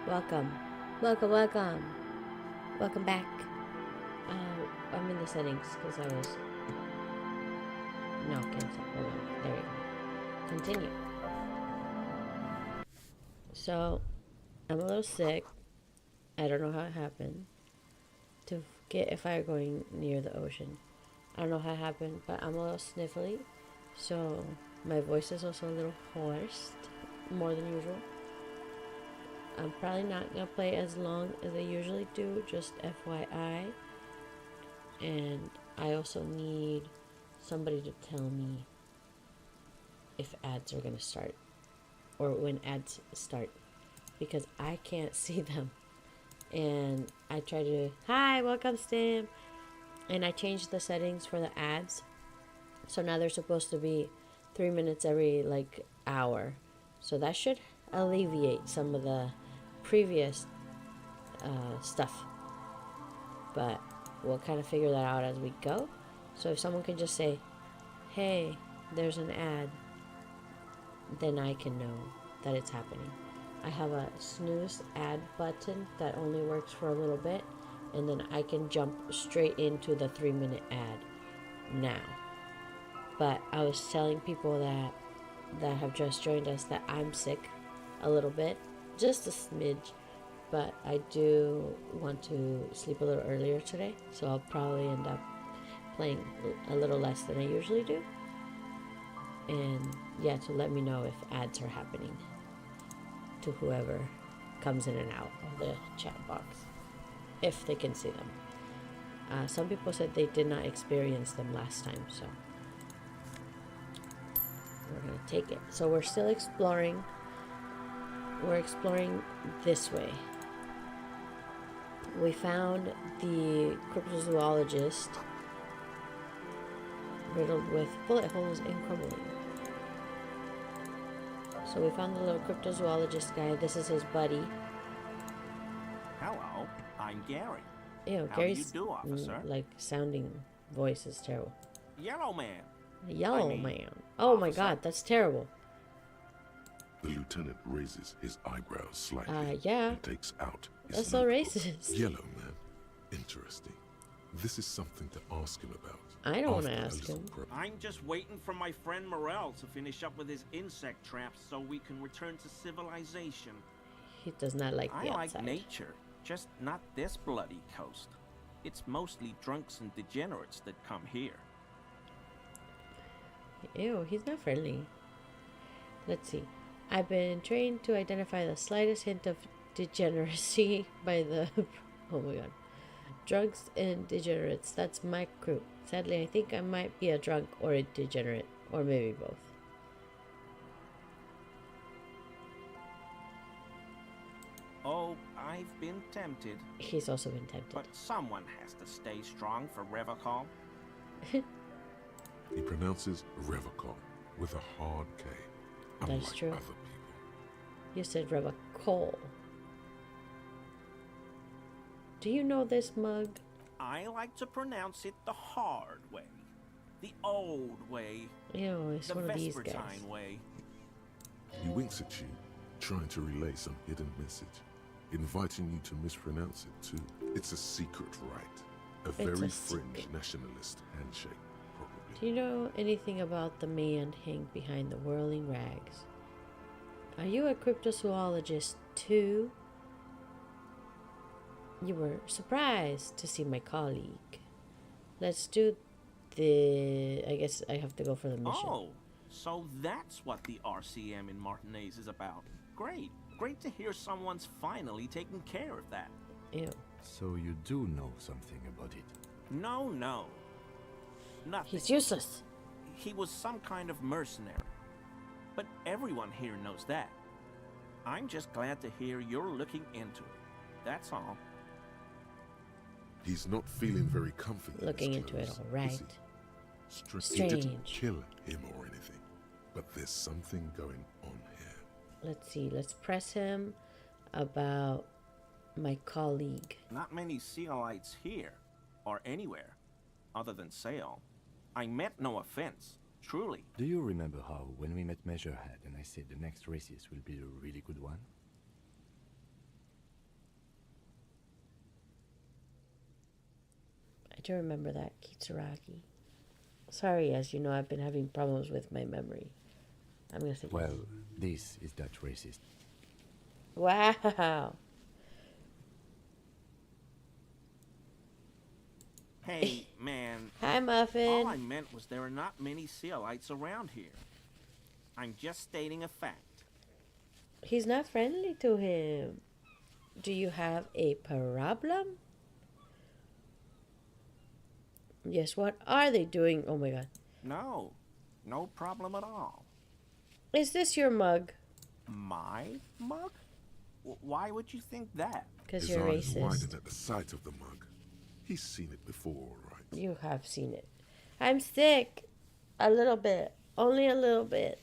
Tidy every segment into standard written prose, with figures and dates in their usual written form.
Welcome. Welcome, welcome. Welcome back. I'm in the settings because I was... No, cancel. Hold on. There we go. Continue. So, I'm a little sick. I don't know how it happened. To get a fire going near the ocean. I don't know how it happened, but I'm a little sniffly. So, my voice is also a little hoarse. More than usual. I'm probably not going to play as long as I usually do, just FYI. And I also need somebody to tell me if ads are going to start. Or when ads start. Because I can't see them. And I try to... Hi, welcome Stim! And I changed the settings for the ads. So now they're supposed to be 3 minutes every, hour. So that should alleviate some of the previous stuff, but we'll kind of figure that out as we go. So if someone can just say, hey, there's an ad, then I can know that it's happening. I have a snooze ad button that only works for a little bit, and then I can jump straight into the 3-minute ad now. But I was telling people that have just joined us that I'm sick a little bit, just a smidge, but I do want to sleep a little earlier today, so I'll probably end up playing a little less than I usually do. And yeah, to let me know if ads are happening to whoever comes in and out of the chat box, if they can see them. Some people said they did not experience them last time, so we're gonna take it. So we're still exploring. We're exploring this way. We found the cryptozoologist riddled with bullet holes and crumbling. So we found the little cryptozoologist guy. This is his buddy. Hello, I'm Gary. Ew, How Gary's do you do, officer? sounding voice is terrible. Yellow man. Yellow man. Oh officer. My god, that's terrible. The lieutenant raises his eyebrows slightly yeah. and takes out his That's so notebook. racist. Yellow man. Interesting. This is something to ask him about. I don't want to After a ask little him. I'm just waiting for my friend Morel to finish up with his insect traps so we can return to civilization. He does not like the I outside. like nature, just not this bloody coast. It's mostly drunks and degenerates that come here. Ew, he's not friendly. Let's see. I've been trained to identify the slightest hint of degeneracy by the... Oh my god. Drunks and degenerates. That's my crew. Sadly, I think I might be a drunk or a degenerate. Or maybe both. Oh, I've been tempted. He's also been tempted. But someone has to stay strong for Revacol. He pronounces Revacol with a hard K. That's Unlike true. other people. You said Revacol. Do you know this mug? I like to pronounce it the hard way. The old way. Ew, it's The one of these guys. Vespertine way. He winks at you, trying to relay some hidden message, inviting you to mispronounce it too. It's a secret rite. A very fringe nationalist handshake, probably. Do you know anything about the man hanged behind the whirling rags? Are you a cryptozoologist too? You were surprised to see my colleague. Let's do the... I guess I have to go for the mission. Oh, so that's what the RCM in Martinez is about. Great. Great to hear someone's finally taking care of that. Ew. So you do know something about it? No. Nothing. He's useless. He was some kind of mercenary. But everyone here knows that. I'm just glad to hear you're looking into it. That's all. He's not feeling very comfy. in Looking his into it, clothes, all right. is he? He Strange. didn't kill him or anything, but there's something going on here. Let's see. Let's press him about my colleague. Not many Sealites here, or anywhere, other than Sail. I meant no offense, truly. Do you remember how, when we met Measurehead and I said the next races will be a really good one? to remember that, Kitsuragi. Sorry, as you know, I've been having problems with my memory. I'm gonna say Well, this is that racist. wow. Hey, man. Hi, Muffin. All I meant was there are not many Sealites around here. I'm just stating a fact. He's not friendly to him. Do you have a problem? Yes, what are they doing? Oh my god. No, no problem at all. Is this your mug? My mug? Why would you think that? Because His you're eyes racist. widen at the sight of the mug. He's seen it before, all right. You have seen it. I'm sick. A little bit. Only a little bit.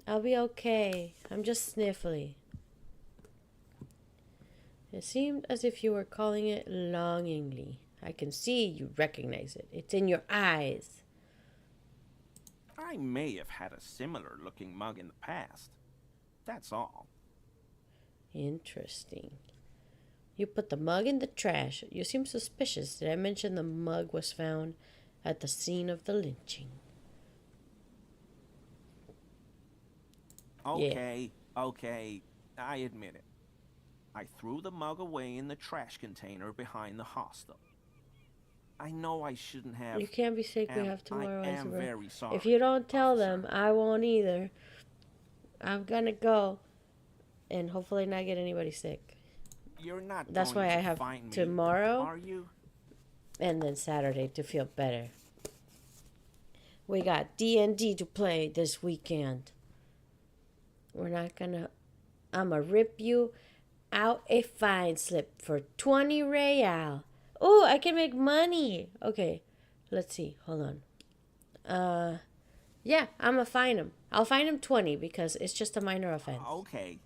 I'll be okay. I'm just sniffly. It seemed as if you were calling it longingly. I can see you recognize it. It's in your eyes. I may have had a similar looking mug in the past. That's all. Interesting. You put the mug in the trash. You seem suspicious. Did I mention the mug was found at the scene of the lynching? Okay, okay, I admit it. I threw the mug away in the trash container behind the hostel. I know I shouldn't have. You can't be sick. We and have tomorrow. I am Ezra. very sorry. If you don't tell officer. them, I won't either. I'm gonna go and hopefully not get anybody sick. You're not. That's going why to I have find me, tomorrow. Are you? And then Saturday to feel better. We got D&D to play this weekend. We're not gonna... I'ma rip you out a fine slip for 20 real. Oh, I can make money. Okay, let's see. Hold on. Yeah, I'ma fine him. I'll fine him 20 because it's just a minor offense. Okay,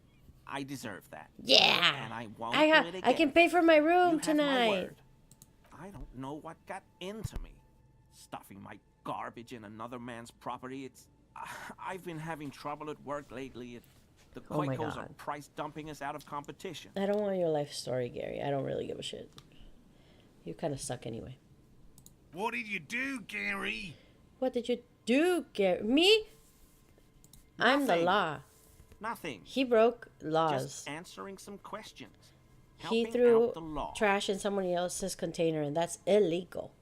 I deserve that. Yeah. And I won't I do it again. can pay for my You room have my tonight. word. I don't know what got into me. Stuffing my garbage in another man's property. I've been having trouble at work lately. The Oh my Quakos are God. price dumping us out of competition. I don't want your life story, Gary. I don't really give a shit. You kind of suck anyway. What did you do, Gary? What did you do, Gary? Me? I'm the Nothing. law. Nothing. He broke laws. Just answering some questions. He Helping threw out the law. trash in somebody else's container, and that's illegal.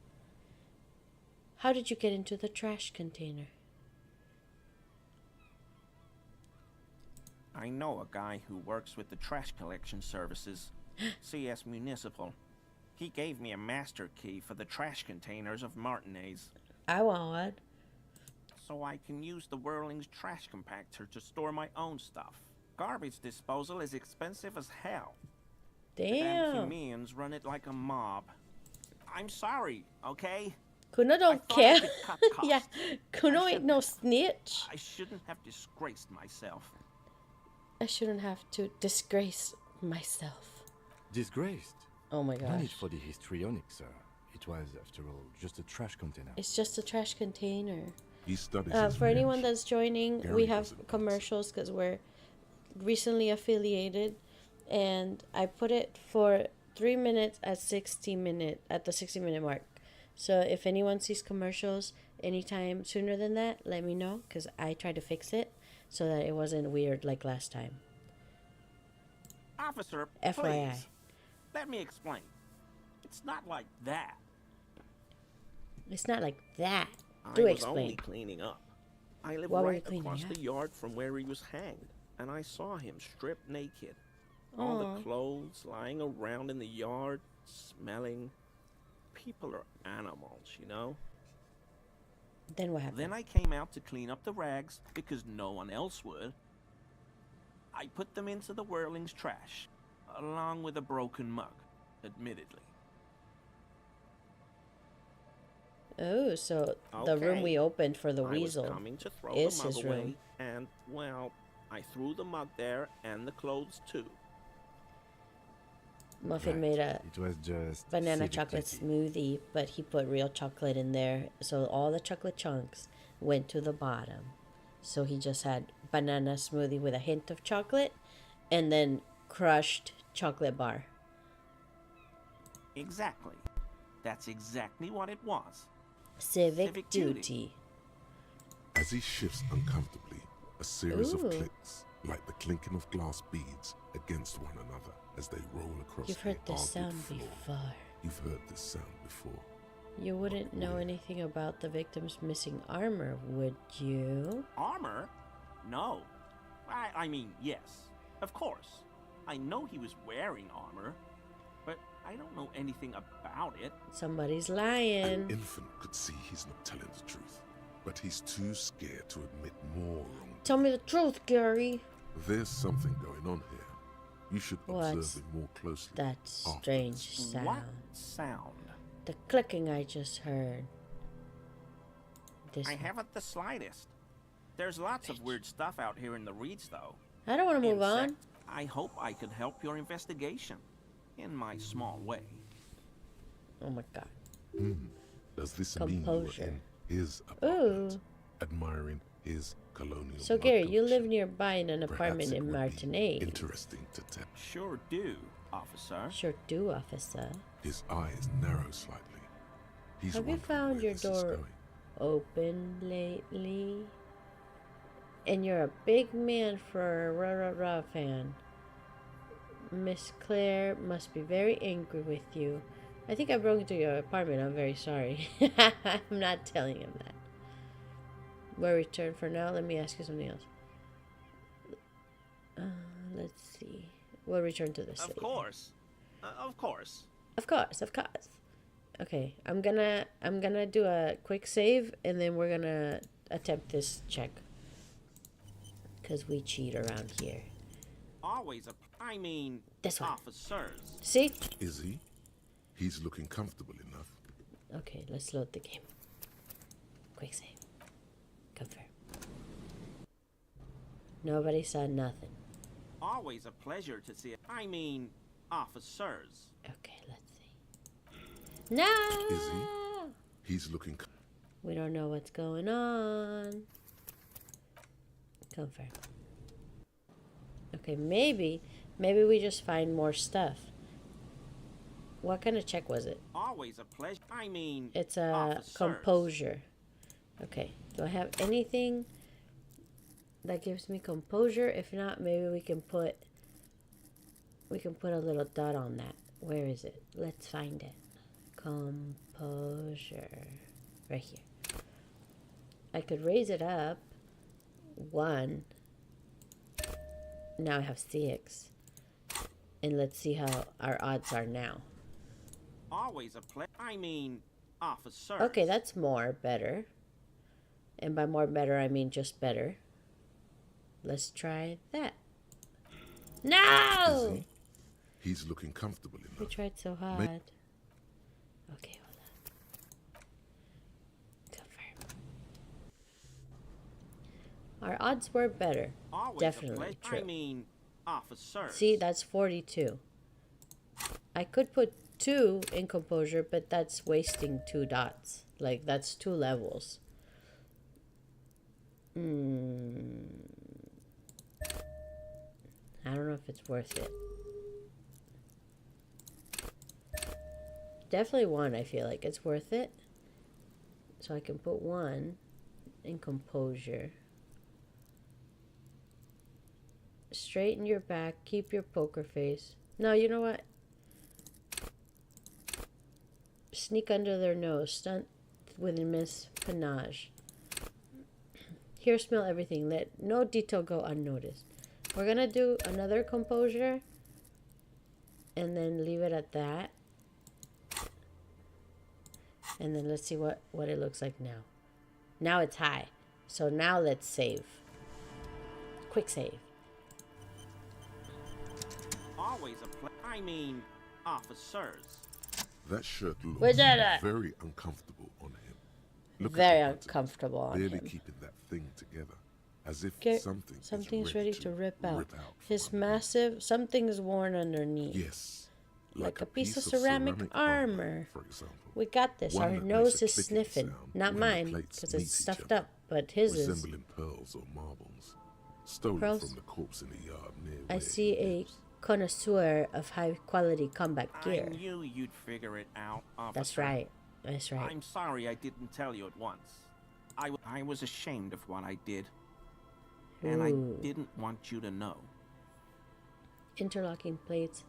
How did you get into the trash container? I know a guy who works with the trash collection services, CS Municipal. He gave me a master key for the trash containers of Martinez, I want one. so I can use the Whirling's trash compactor to store my own stuff. Garbage disposal is expensive as hell. The damn Damn. Humans run it like a mob. I'm sorry, okay? Kuno I don't thought care. I could cut Yeah, costs. Kuno I ain't no snitch. I shouldn't have disgraced myself. I shouldn't have to disgrace myself. Disgraced? Oh my No need gosh. for the histrionics, sir. It was, after all, just a trash container. It's just a trash container. He studies his For anyone range. that's joining, Gary we have doesn't commercials because we're recently affiliated, and I put it for 3 minutes at the 60-minute mark. So if anyone sees commercials anytime sooner than that, let me know because I tried to fix it so that it wasn't weird like last time. Officer, FYI. please, let me explain. It's not like that. It's not like that. I Do was only explain. cleaning up. I live What were you right cleaning across up? the yard from where he was hanged, and I saw him stripped naked. All Aw. the clothes lying around in the yard, smelling. People are animals, you know? Then what happened? Then I came out to clean up the rags because no one else would. I put them into the Whirling's trash, along with a broken mug, admittedly. Oh, so the room Okay. we opened for the I was weasel coming to throw is the mug his away, room. and, well, I threw the mug there and the clothes too. Muffin Right. made a It was just banana civic chocolate duty. smoothie, but he put real chocolate in there, so all the chocolate chunks went to the bottom. So he just had banana smoothie with a hint of chocolate and then crushed chocolate bar. Exactly. That's exactly what it was. Civic duty. As he shifts uncomfortably, a series of Ooh. clicks, like the clinking of glass beads against one another as they roll across You've the heard this argued sound floor. before. You've heard this sound before. You wouldn't know anything about the victim's missing armor, would you? Armor? No. I mean, yes. Of course. I know he was wearing armor, but I don't know anything about it. Somebody's An lying. infant could see he's not telling the truth, but he's too scared to admit more wrong. Tell me the truth, Gary. There's something going on here. You should What's observe it more closely. That strange sound. What sound? The clicking I just heard. This I one. haven't the slightest. There's lots of weird stuff out here in the reeds, though. I don't want to move on. I hope I could help your investigation in my small way. Oh my god. Does this mean you were Composure. in his apartment, Ooh. admiring his colonial So mud Gary, you collection? live nearby in an Perhaps apartment it in would be Martinez. Interesting to tell. Sure do, officer. Sure do, officer. His eyes narrow slightly. He's Have you wondering found where your this is door going. open lately? And you're a big man for a rah-rah-rah fan. Miss Claire must be very angry with you. I think I broke into your apartment. I'm very sorry. I'm not telling him that. We'll return for now. Let me ask you something else. Let's see. We'll return to the city. Of course. Of course. Of course, of course. Okay, I'm gonna do a quick save and then we're gonna attempt this check. Cause we cheat around here. Always I mean, This one. officers. See? Is he? He's looking comfortable enough. Okay, let's load the game. Quick save. Confirm. Nobody saw nothing. Always a pleasure to see. I mean, officers. Okay, let's see. No! Is he? He's looking. We don't know what's going on. Confirm. Okay, maybe we just find more stuff. What kind of check was it? Always a pleasure. I mean, It's a officers. composure. Okay, do I have anything that gives me composure? If not, maybe we can put a little dot on that. Where is it? Let's find it. Composure. Right here. I could raise it up 1. Now I have 6. And let's see how our odds are now. Always a I mean, officers. Okay, that's more better. And by more better, I mean just better. Let's try that. Is No! he? He's looking comfortable We enough. tried so hard. Okay, hold on. Confirm. Our odds were better. Always Definitely I true. mean, officers. See, that's 42. I could put 2 in composure, but that's wasting 2 dots. Like, that's 2 levels. I don't know if it's worth it. Definitely 1, I feel like it's worth it. So I can put 1 in composure. Straighten your back, keep your poker face. No, you know what? Sneak under their nose, stunt with immense panache. Hear, smell everything. Let no detail go unnoticed. We're gonna do another composure and then leave it at that. And then let's see what it looks like now. Now it's high. So now let's save. Quick save. Always a I mean, officers. That shirt looks We did it. very uncomfortable on him. Look Very at the button, uncomfortable on barely him. keeping that thing together, as if Get- something Something's is ready to rip out. from His under. massive, something's worn underneath. Yes, Like a piece of ceramic armor. for example. We got this. One Our that nose makes a is clicking sniffing. sound Not when the mine, plates because meet it's each stuffed other, up. But his is. resembling pearls or marbles, stolen Pearls? from the corpse in the yard near I where see he a lives. connoisseur of high quality combat gear. I knew you'd figure it out, officer. That's right. That's right. I'm sorry I didn't tell you at once. I was ashamed of what I did. And I Ooh. didn't want you to know. Interlocking plates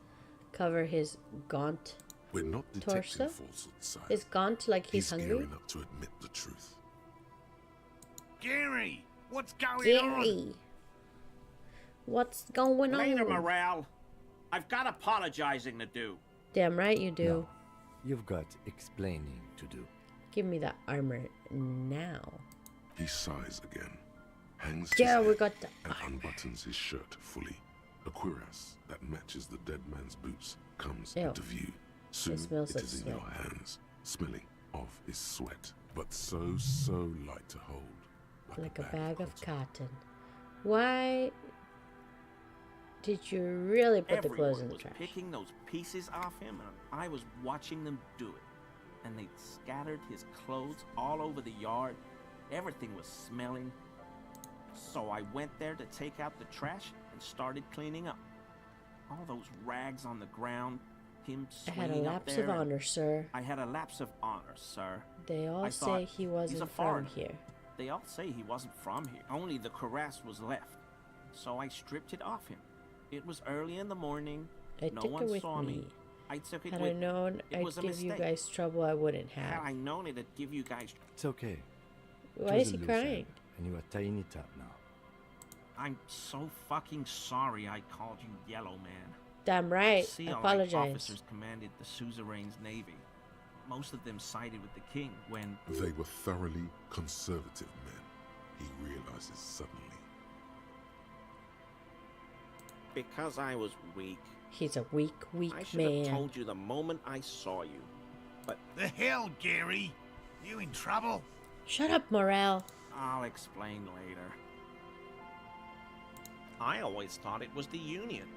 cover his gaunt We're not detecting torso. falsehood, sire. Is gaunt like he's hungry? gearing up to admit the truth. Gary, what's going on? Gary, what's going Later, on? Morale. I've got apologizing to do. Damn right you do. No. You've got explaining to do. Give me that armor now. He sighs again, hangs Yeah, his we head, got the and armor. unbuttons his shirt fully. A cuirass that matches the dead man's boots comes Ew. into view. Soon smells it like is in sweat. your hands, smelling of his sweat, but so light to hold. Like a bag of cotton. Why did you really put the Everyone clothes in the was trash? picking those pieces off him, and I was watching them do it. And they'd scattered his clothes all over the yard. Everything was smelling. So I went there to take out the trash and started cleaning up. All those rags on the ground, him I had a swinging up lapse there. of honor, sir. I had a lapse of honor, sir. They all I say thought, he "He's a wasn't from foreigner." here. They all say he wasn't from here. Only the cuirass was left. So I stripped it off him. It was early in the morning. I No took one it with saw me. me. I took it Had I with known It I'd was a give you mistake. guys trouble, I wouldn't Had have. I known it'd give you guys... It's okay. It Why was is a he loose crying? end, and you are tying it up now. I'm so fucking sorry I called you Yellow Man. Damn right. See, all Apologize. officers commanded the suzerain's navy. Most of them sided with the king when... They were thoroughly conservative men, he realizes suddenly. Because I was weak. He's a weak I should have man. told you the moment I saw you. But The hell, Gary? You in trouble? Shut up, Morale. I'll explain later. I always thought it was the Union.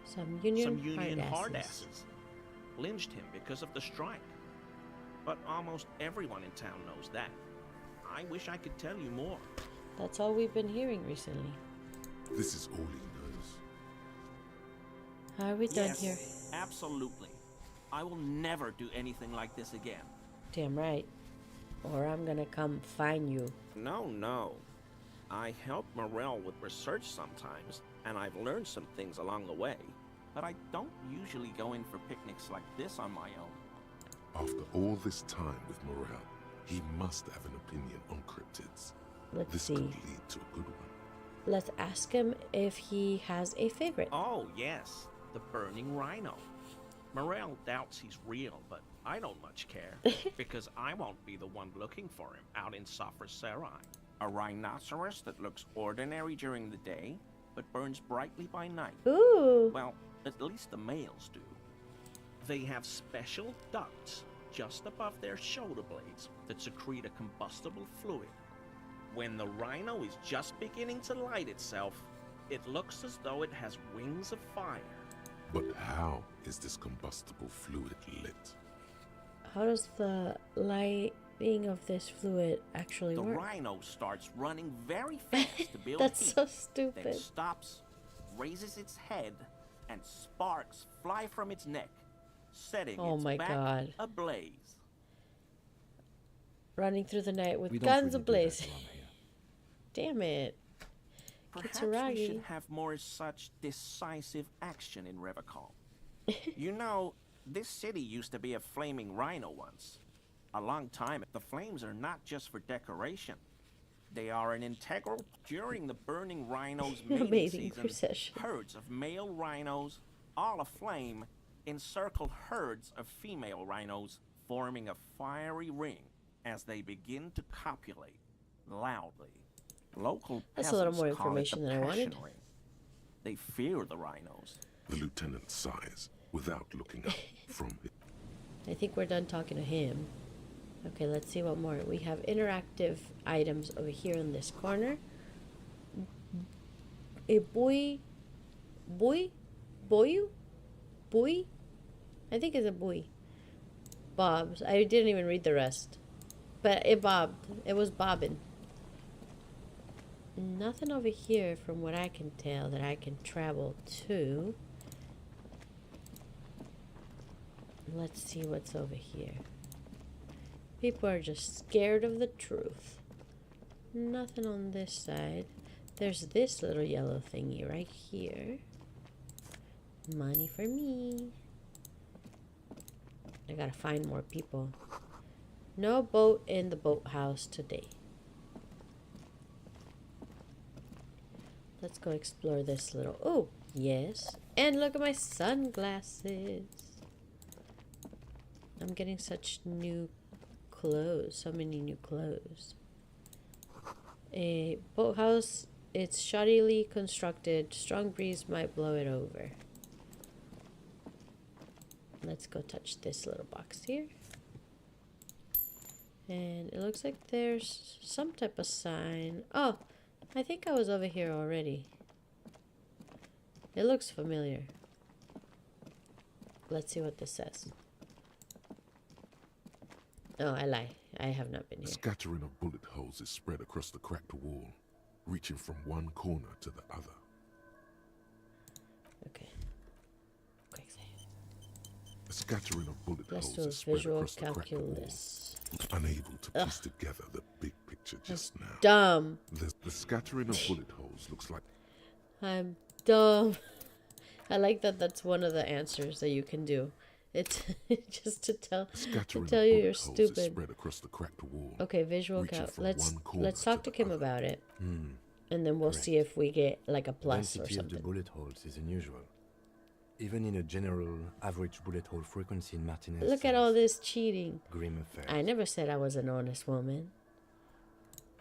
Some union, hardasses. hardasses lynched him because of the strike. But almost everyone in town knows that. I wish I could tell you more. That's all we've been hearing recently. This is all he knows. How are we done Yes, here? absolutely. I will never do anything like this again. Damn right. Or I'm gonna come find you. No. I help Morel with research sometimes, and I've learned some things along the way. But I don't usually go in for picnics like this on my own. After all this time with Morel, he must have an opinion on cryptids. Let's This see. could lead to a good one. Let's ask him if he has a favorite. Oh, yes, the burning rhino. Morel doubts he's real, but I don't much care, because I won't be the one looking for him out in Safra Serai. A rhinoceros that looks ordinary during the day, but burns brightly by night. Ooh. Well, at least the males do. They have special ducts just above their shoulder blades that secrete a combustible fluid. When the rhino is just beginning to light itself, it looks as though it has wings of fire. But how is this combustible fluid lit? How does the lighting of this fluid actually The work? rhino starts running very fast to build That's heat, so then stupid. stops, raises its head, and sparks fly from its neck, setting Oh its my back God. ablaze. Running through the night with We don't guns really do that ablaze. around here. Damn it. Perhaps Kitsuragi. we should have more such decisive action in Revacol. You know, this city used to be a flaming rhino once. A long time. The flames are not just for decoration. They are an integral during the burning rhino's mating Amazing season. procession. Herds of male rhinos, all aflame, encircle herds of female rhinos, forming a fiery ring as they begin to copulate loudly. Local That's a little peasants more call it the information than I wanted. passion ring. They fear the rhinos. The lieutenant sighs without looking up from it. I think we're done talking to him. Okay, let's see what more. We have interactive items over here in this corner. A buoy. I think it's a buoy. Bobs. I didn't even read the rest. But it bobbed. It was bobbing. Nothing over here from what I can tell that I can travel to. Let's see what's over here. People are just scared of the truth. Nothing on this side. There's this little yellow thingy right here. Money for me. I gotta find more people. No boat in the boathouse today. Let's go explore this little... Oh, yes. And look at my sunglasses. I'm getting such new clothes. So many new clothes. A boathouse. It's shoddily constructed. Strong breeze might blow it over. Let's go touch this little box here. And it looks like there's some type of sign. Oh, I think I was over here already. It looks familiar. Let's see what this says. Oh, I lie. I have not been A here. scattering of bullet holes is spread across the cracked wall, reaching from one corner to the other. Okay. Quick save. A scattering of bullet Let's holes do a is spread visual across the cracked wall, calculus. unable to piece together the big picture just now. Dumb. The scattering of bullet holes looks like I'm dumb. I like that that's one of the answers that you can do. It's just to tell scattering tell of you bullet you're holes stupid. is spread across the cracked wall. Okay, visual reaching cal. from Let's one corner talk to to the Kim other. about it, Hmm. and then we'll Correct. see if we get like a The plus or density of the something. bullet holes is unusual. Even in a general average bullet hole frequency in Martinez. Look at all this cheating. Grim affair. I never said I was an honest woman.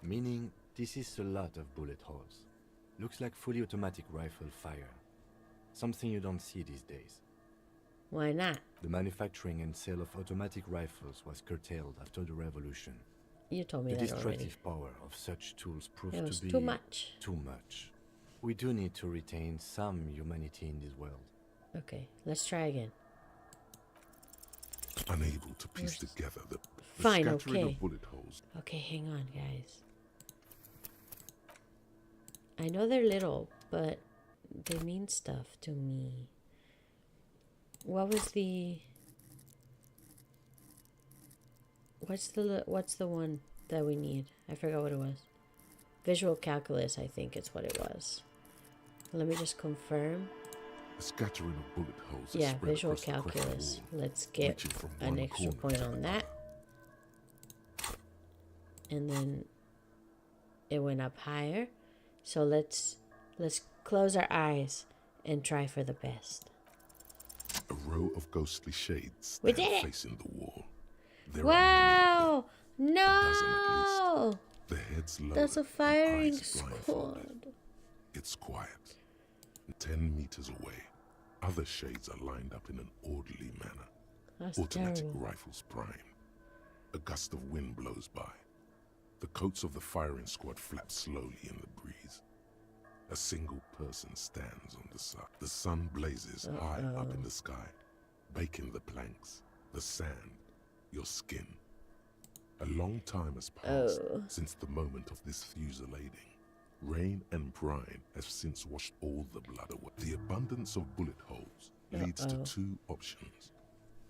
Meaning, this is a lot of bullet holes. Looks like fully automatic rifle fire. Something you don't see these days. Why not? The manufacturing and sale of automatic rifles was curtailed after the revolution. You told me The that already. destructive power of such tools proved It was to be too much. Too much. We do need to retain some humanity in this world. Okay, let's try again. unable to piece Where's- together the Fine, scattering okay. of bullet holes. Okay, hang on, guys. I know they're little, but they mean stuff to me. What was the... What's the one that we need? I forgot what it was. Visual calculus, I think it's what it was. Let me just confirm. A scattering of bullet holes. is Yeah, spread visual across the cracked calculus. wall, Let's get reaching from an one extra corner point to on the that. other. And then it went up higher. So let's close our eyes and try for the best. A row of ghostly shades We stand did it! facing the wall. There are Wow! dozen No! their heads lowered That's a and firing eyes blindfolded. squad. It's quiet. 10 meters away, other shades are lined up in an orderly manner. That's Automatic terrible. rifles prime. A gust of wind blows by. The coats of the firing squad flap slowly in the breeze. A single person stands on the side. The sun blazes high up in the sky, baking the planks, the sand, your skin. A long time has passed since the moment of this fusillading. Rain and brine have since washed all the blood away. The abundance of bullet holes leads to two options.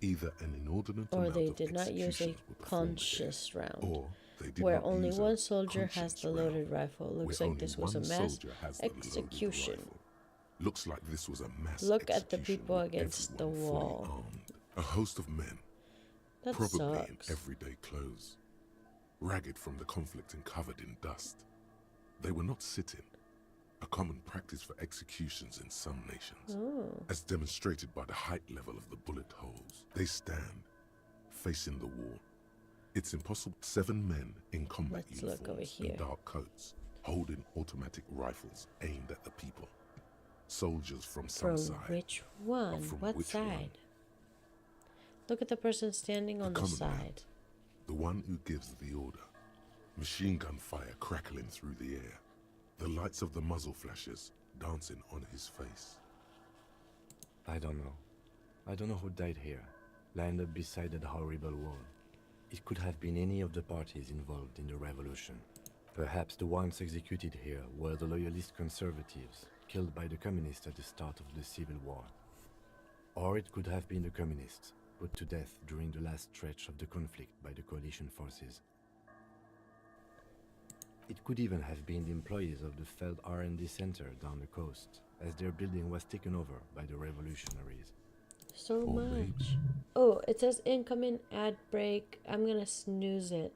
Either an inordinate Or amount they of did not use a executions were performed conscious here, round, or they did where not only use a one soldier has conscience the round, loaded rifle. Looks where like this only was a one mass soldier has the loaded execution. rifle. Looks like this was a mass Look at the execution people with against the everyone fully wall. armed. A host of men, That probably sucks. in everyday clothes, ragged from the conflict and covered in dust. They were not sitting, a common practice for executions in some nations, Oh. as demonstrated by the height level of the bullet holes. They stand, facing the wall. It's impossible. 7 men in combat Let's look over uniforms here. and dark coats, holding automatic rifles aimed at the people. Soldiers from some From side. which one? from What which one? side? Look at the person standing on the common side. man, the one who gives the order. Machine gun fire crackling through the air. The lights of the muzzle flashes dancing on his face. I don't know. I don't know who died here, lined up beside that horrible wall. It could have been any of the parties involved in the revolution. Perhaps the ones executed here were the loyalist conservatives, killed by the communists at the start of the Civil War. Or it could have been the communists, put to death during the last stretch of the conflict by the coalition forces. It could even have been the employees of the failed R&D center down the coast, as their building was taken over by the revolutionaries. So Or much. maybe- Oh, it says incoming ad break. I'm gonna snooze it.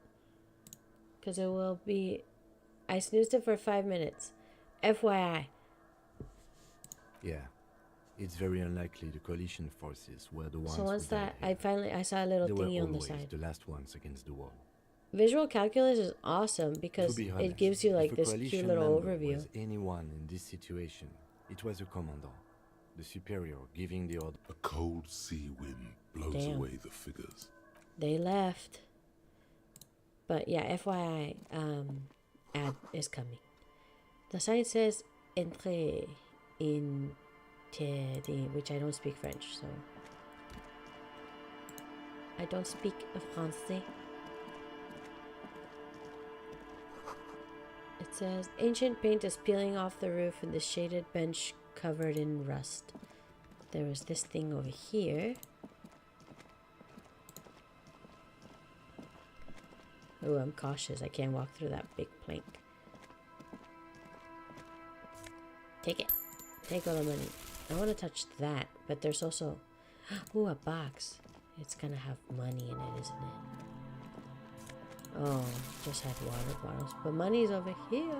Because it will be... I snoozed it for 5 minutes. FYI. Yeah, it's very unlikely the coalition forces were the ones So once who died that, here. I saw a little They were thingy on the always side. the last ones against the wall. Visual calculus is awesome To because be it honest, gives you like if a this coalition cute little member overview. was anyone in this situation, it was a commandant, the superior giving the order. A cold sea wind blows Damn. away the figures. They left. But yeah, FYI, ad is coming. The sign says Entrée interdit, which I don't speak French, so I don't speak Francais. It says ancient paint is peeling off the roof and the shaded bench covered in rust. There was this thing over here. Oh, I'm cautious. I can't walk through that big plank. Take it. Take all the money. I want to touch that, but there's also... Ooh, a box. It's gonna have money in it, isn't it? Oh, just had water bottles. But money's over here.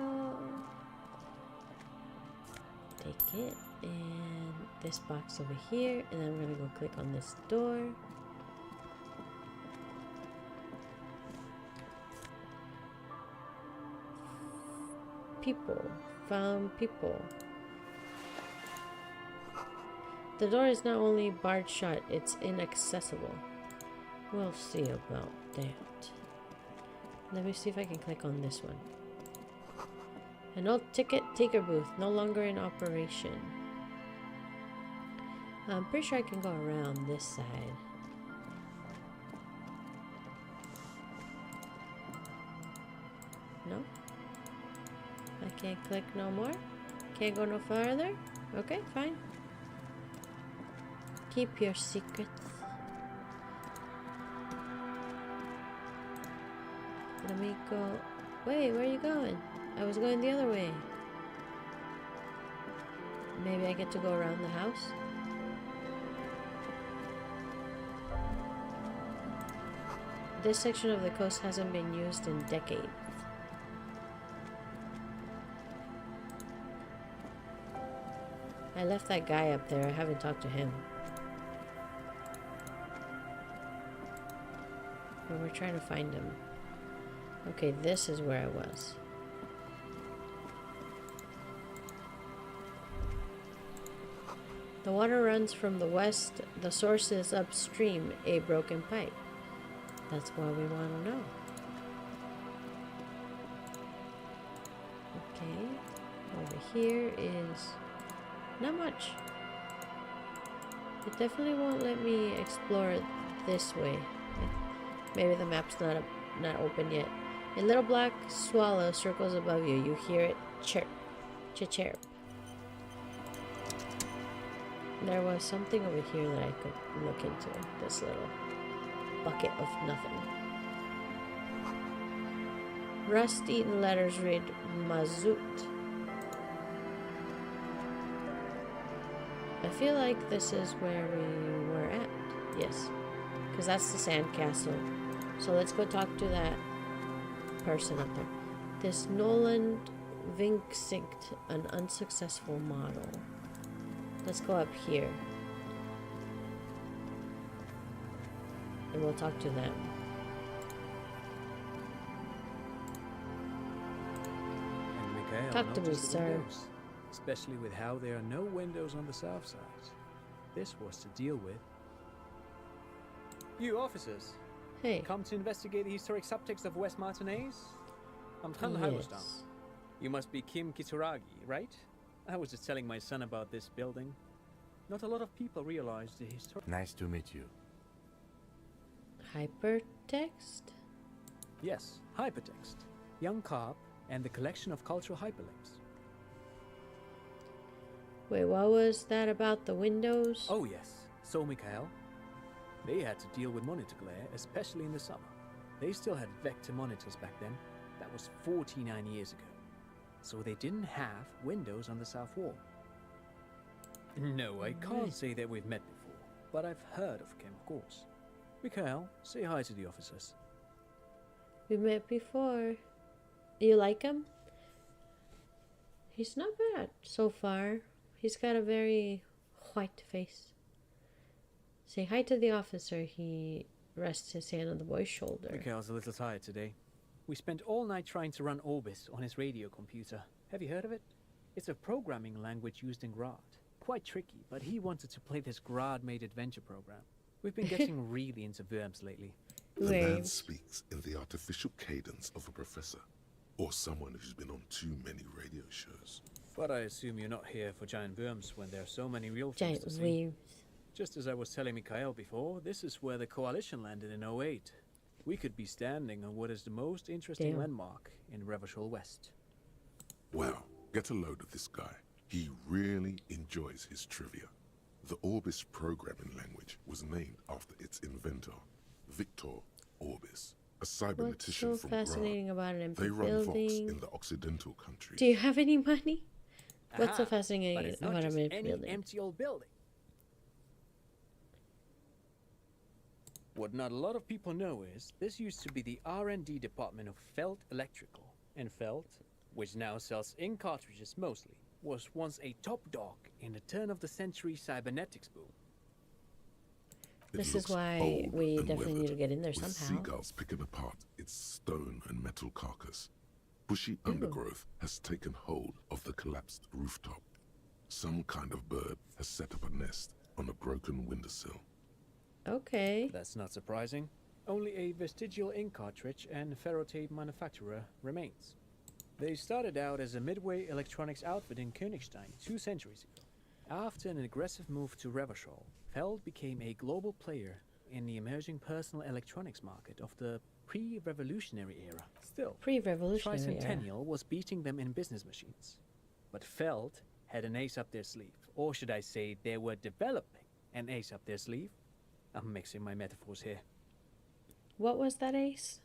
Take it. And this box over here. And then I'm gonna go click on this door. People. Found people. The door is not only barred shut, it's inaccessible. We'll see about that. Let me see if I can click on this one. An old ticket taker booth, no longer in operation. I'm pretty sure I can go around this side. No? I can't click no more? Can't go no further? Okay, fine. Keep your secrets. Let me go. Wait, where are you going? I was going the other way. Maybe I get to go around the house? This section of the coast hasn't been used in decades. I left that guy up there. I haven't talked to him. But we're trying to find him. Okay, this is where I was. The water runs from the west. The source is upstream, a broken pipe. That's what we want to know. Okay, over here is not much. It definitely won't let me explore this way. Maybe the map's not open yet. A little black swallow circles above you. You hear it chirp, chirp. There was something over here that I could look into. This little bucket of nothing. Rust-eaten letters read Mazout. I feel like this is where we were at. Yes. Because that's the sandcastle. So let's go talk to that person up there. This Noland Vinksikt, an unsuccessful model. Let's go up here. And we'll talk to them. And Mikhail Talk to me, noticed the sir. windows, especially with how there are no windows on the south side. This was to deal with. You officers, Hey. come to investigate the historic subtext of West Martinez? I'm Khan Halberstam. Yes. You must be Kim Kituragi, right? I was just telling my son about this building. Not a lot of people realize the historic... Nice to meet you. Hypertext? Yes, hypertext. Young Carp and the collection of cultural hyperlinks. Wait, what was that about the windows? Oh yes, so Mikhail, They had to deal with monitor glare, especially in the summer. They still had vector monitors back then. That was 49 years ago. So they didn't have windows on the south wall. No, I can't say that we've met before, but I've heard of Kim, of course. Mikhail, say hi to the officers. We met before. You like him? He's not bad so far. He's got a very white face. Say hi to the officer. He rests his hand on the boy's shoulder. Mikhail's a little tired today. We spent all night trying to run Orbis on his radio computer. Have you heard of it? It's a programming language used in Grad. Quite tricky, but he wanted to play this Grad-made adventure program. We've been getting really into worms lately. The man Waves. speaks in the artificial cadence of a professor, or someone who's been on too many radio shows. But I assume you're not here for giant worms when there are so many real things Giant to see. waves. Just as I was telling Mikhail before, this is where the Coalition landed in '08. We could be standing on what is the most interesting Damn. landmark in Revachol West. Wow, get a load of this guy. He really enjoys his trivia. The Orbis programming language was named after its inventor, Victor Orbis, a What's cybernetician so from fascinating Grad. about an empty They run Vox building? in the Occidental countries. Do you have any money? What's so Aha, fascinating but it's not about just an empty any building? empty old building. What not a lot of people know is this used to be the R&D department of Felt Electrical, and Felt, which now sells ink cartridges mostly, was once a top dog in the turn-of-the-century cybernetics boom. It This is looks why old we and definitely need weathered, to get in there with somehow. seagulls picking apart its stone and metal carcass. Bushy undergrowth has taken hold of the collapsed rooftop. Some kind of bird has set up a nest on a broken windowsill. Okay. That's not surprising. Only a vestigial ink cartridge and ferrotape manufacturer remains. They started out as a midway electronics outfit in Königstein 2 centuries ago. After an aggressive move to Revachol, Feld became a global player in the emerging personal electronics market of the pre-revolutionary era. Still, Pre-revolutionary era. Tricentennial was beating them in business machines. But Feld had an ace up their sleeve. Or should I say, they were developing an ace up their sleeve? I'm mixing my metaphors here. What was that, Ace?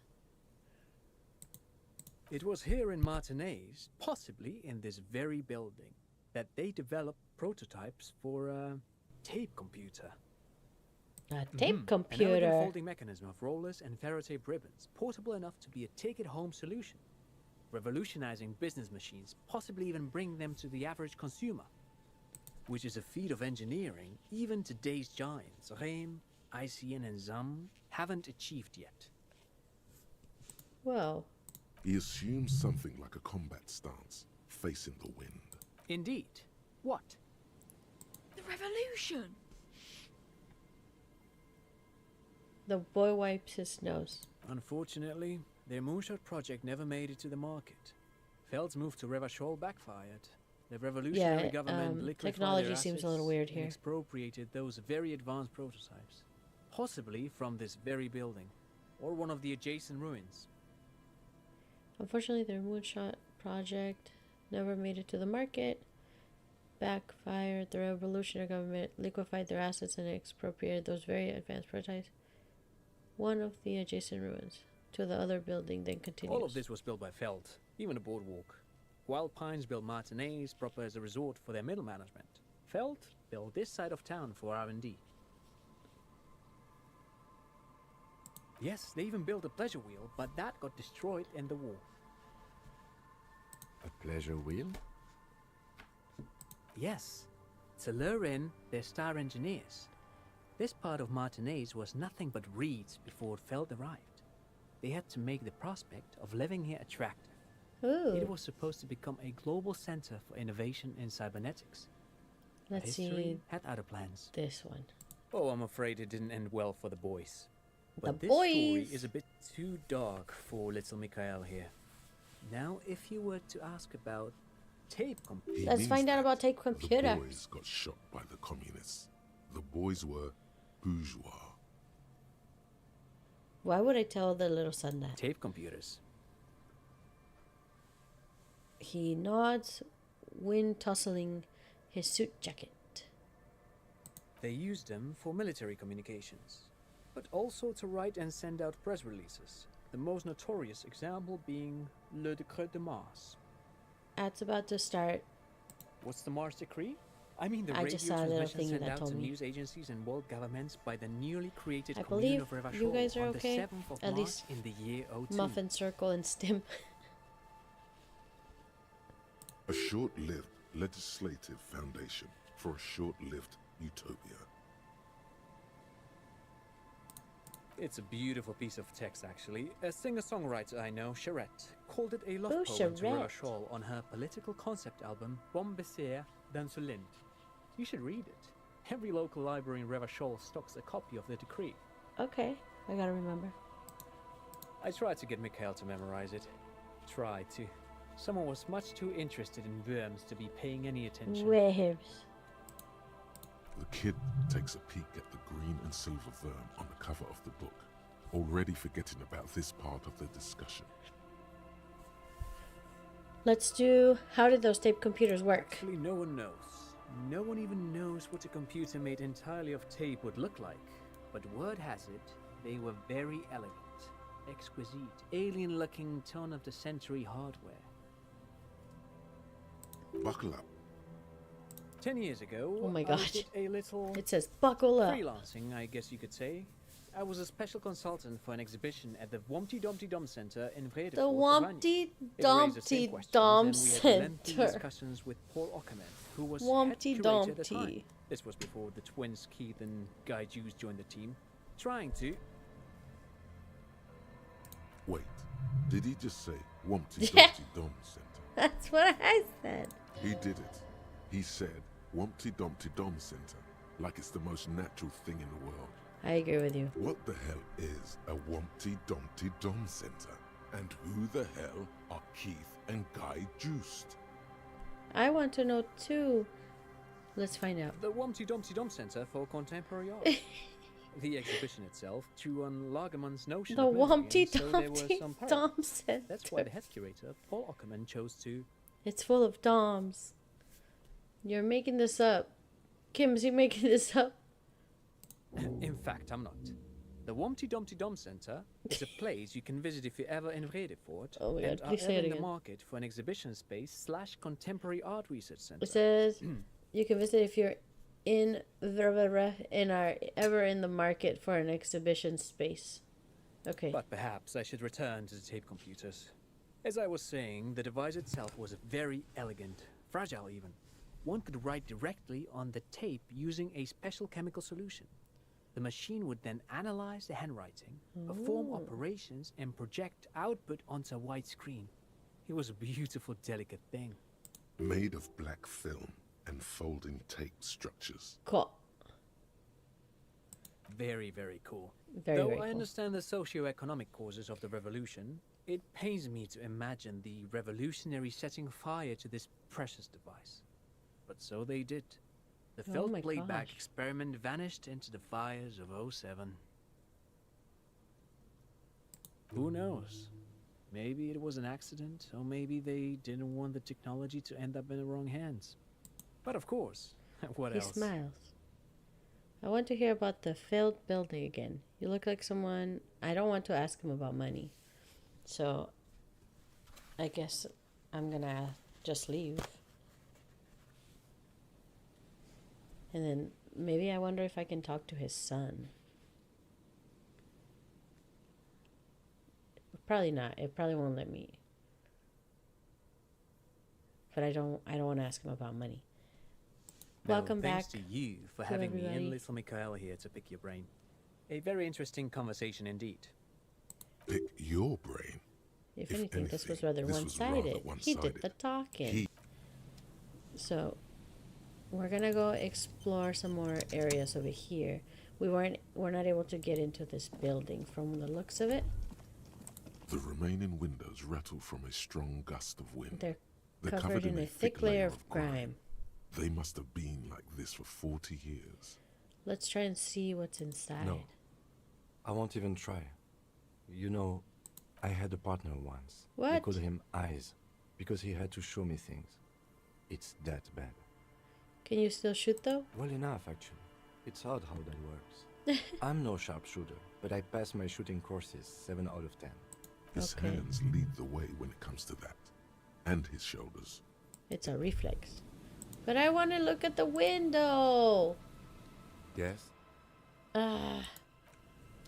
It was here in Martinez, possibly in this very building, that they developed prototypes for a tape computer. A tape An computer. elegant folding mechanism of rollers and ferrotape ribbons, portable enough to be a take-it-home solution, revolutionizing business machines, possibly even bringing them to the average consumer, which is a feat of engineering even today's giants, Rehm, ICN and ZAM, haven't achieved yet. Well, He assumes something like a combat stance, facing the wind. Indeed. What? The revolution! the boy wipes his nose. Unfortunately, their moonshot project never made it to the market. Feld's move to Revachol backfired. The revolutionary government liquefied technology their seems a little assets weird and here. expropriated those very advanced prototypes, possibly from this very building, or one of the adjacent ruins. Unfortunately, their moonshot project never made it to the market. Backfired. The revolutionary government liquefied their assets and expropriated those very advanced prototypes. One of the adjacent ruins to the other building then continues. All of this was built by Feld, even the boardwalk. Wild Pines built Martinez proper as a resort for their middle management. Feld built this side of town for R&D. Yes, they even built a pleasure wheel, but that got destroyed in the war. A pleasure wheel? Yes, to lure in their star engineers. This part of Martinez was nothing but reeds before Feld arrived. They had to make the prospect of living here attractive. Ooh, It was supposed to become a global center for innovation in cybernetics. let's History see had other plans. this one. Oh, I'm afraid it didn't end well for the boys. But The this story boys. is a bit too dark for little Mikhail here. Now, if you were to ask about tape He Let's means find out that about tape The computers. boys got shot by the communists. The boys were bourgeois. Why would I tell the little son that? tape computers. He nods, wind tussling his suit jacket. They used them for military communications. but also to write and send out press releases. The most notorious example being Le Décret de Mars. Ads about to start. What's the Mars Decree? I mean the I radio just saw a little transmission thingy sent that out told to me. news agencies and world governments by the newly created I Commune believe of Revachol you guys are on okay. the 7th of At March least in the year 02. Muffin Circle and Stim. A short-lived legislative foundation for a short-lived utopia. It's a beautiful piece of text, actually. A singer-songwriter I know, Charette, called it a love Oh, poem to Charette. Revachol on her political concept album, Bon Baiser dans ce Lind. You should read it. Every local library in Revachol stocks a copy of the decree. Okay, I gotta remember. I tried to get Mikhail to memorize it. Tried to. Someone was much too interested in worms to be paying any attention. Waves. The kid takes a peek at the green and silver worm on the cover of the book, already forgetting about this part of the discussion. Let's do. How did those tape computers work? Actually, no one knows. No one even knows what a computer made entirely of tape would look like. But word has it, they were very elegant, exquisite, alien-looking turn-of-the-century hardware. Buckle up. 10 years ago, Oh my I gosh. did a little It says buckle up. freelancing, I guess you could say. I was a special consultant for an exhibition at the Wompty Dumpty Dum Center in Vredevoort. The Oranje. Wumpty It raised the same Dumpty questions, Dum and we had lengthy Center. discussions with Paul Ockerman, who was Wumpty head curator at the time. Dumpty. This was before the twins Keith and Guy Jews joined the team, trying to. Wait, did he just say Wumpty Yeah. Dumpty Dum Center? That's what I said. He did it. He said Wumpty Dumpty Dum Center, like it's the most natural thing in the world. I agree with you. What the hell is a Wumpty Dumpty Dum Center? And who the hell are Keith and Guy Juiced? I want to know too. Let's find out. The Wumpty Dumpty Dum Center for Contemporary Art. The exhibition itself drew on Lagerman's notion The of movie, Wumpty and so there were Dumpty some Dom parallels. Center. That's why the head curator, Paul Ockerman, chose to. It's full of Doms. You're making this up. Kim's you making this up? In fact, I'm not. The Wumpty Dumpty Dum Center is a place you can visit if you're ever in Vredevoort Oh my and God, are please say ever it in the again. market for an exhibition space / contemporary art research center. It says you can visit if you're in and are ever in the market for an exhibition space. Okay. But perhaps I should return to the tape computers. As I was saying, the device itself was very elegant, fragile even. One could write directly on the tape using a special chemical solution. The machine would then analyze the handwriting, perform operations, and project output onto a white screen. It was a beautiful, delicate thing. Made of black film and folding tape structures. Cool. Very, very cool. Very, Though very I cool. understand the socio-economic causes of the revolution, it pains me to imagine the revolutionaries setting fire to this precious device. But so they did. The Oh felt my playback gosh. experiment vanished into the fires of '07. Who knows? Maybe it was an accident, or maybe they didn't want the technology to end up in the wrong hands. But of course, what He else? smiles. I want to hear about the failed building again. You look like someone. I don't want to ask him about money. So, I guess I'm gonna just leave. And then maybe I wonder if I can talk to his son. Probably not. It probably won't let me. But I don't want to ask him about money. Well, Welcome thanks back to you for to having me everybody. and little Mikhail here to pick your brain. A very interesting conversation indeed. Pick your brain. If If anything, this was anything, rather this was rather one-sided. He did one-sided. the talking. He- So, we're gonna go explore some more areas over here. We're not able to get into this building from the looks of it. The remaining windows rattle from a strong gust of wind. They're They're covered in a thick layer of grime. They must have been like this for 40 years. Let's try and see what's inside. No. I won't even try. You know, I had a partner once. We What? called him Eyes, because he had to show me things. It's that bad. Can you still shoot though? Well enough, actually. It's odd how that works. I'm no sharpshooter, but I passed my shooting courses 7 out of 10. His Okay. hands lead the way when it comes to that. And his shoulders. It's a reflex. But I want to look at the window. Yes? Ah,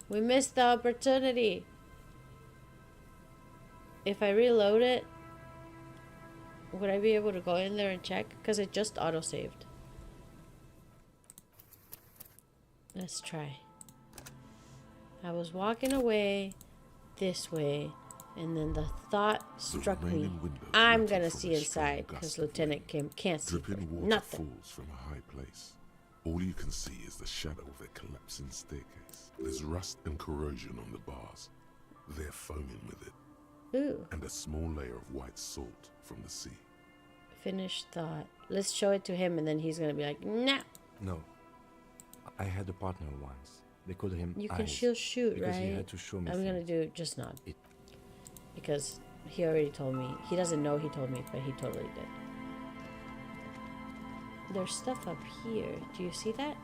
we missed the opportunity. If I reload it, would I be able to go in there and check? Because it just auto-saved. Let's try. I was walking away this way, and then the thought struck me. remaining windows I'm rattled gonna from see a strong inside, gust because of Lieutenant wind. Kim can't see Dripping through water nothing. falls from a high place. All you can see is the shadow of a collapsing staircase. There's rust and corrosion on the bars. They're foaming with it. Ooh, And a small layer of white salt from the sea. finished thought. Let's show it to him, and then he's gonna be like, nah. No. I had a partner once. They called him You can Eyes, still shoot, because right? he had to show me I'm gonna things. do just nod. It- Because he already told me. He doesn't know he told me, but he totally did. There's stuff up here. Do you see that?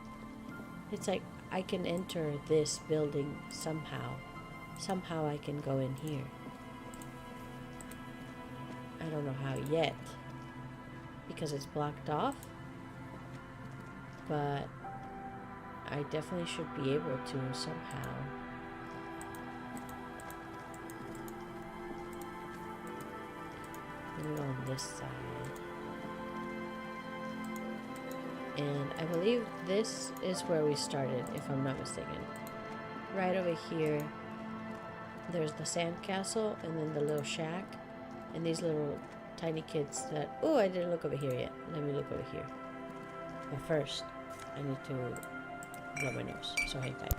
It's like I can enter this building somehow. Somehow I can go in here. I don't know how yet. Because it's blocked off. But I definitely should be able to somehow. Let me go on this side. And I believe this is where we started, if I'm not mistaken. Right over here, there's the sandcastle, and then the little shack, and these little tiny kids that... Oh, I didn't look over here yet. Let me look over here. But first, I need to blow my nose, so hang tight.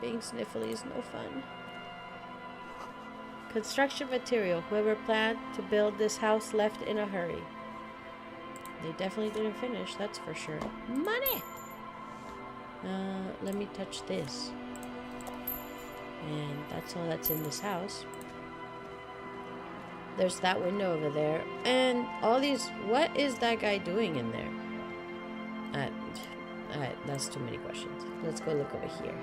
Being sniffly is no fun. Construction material. Whoever planned to build this house left in a hurry. They definitely didn't finish, that's for sure. Money! Let me touch this. And that's all that's in this house. There's that window over there. And all these... What is that guy doing in there? That's too many questions. Let's go look over here.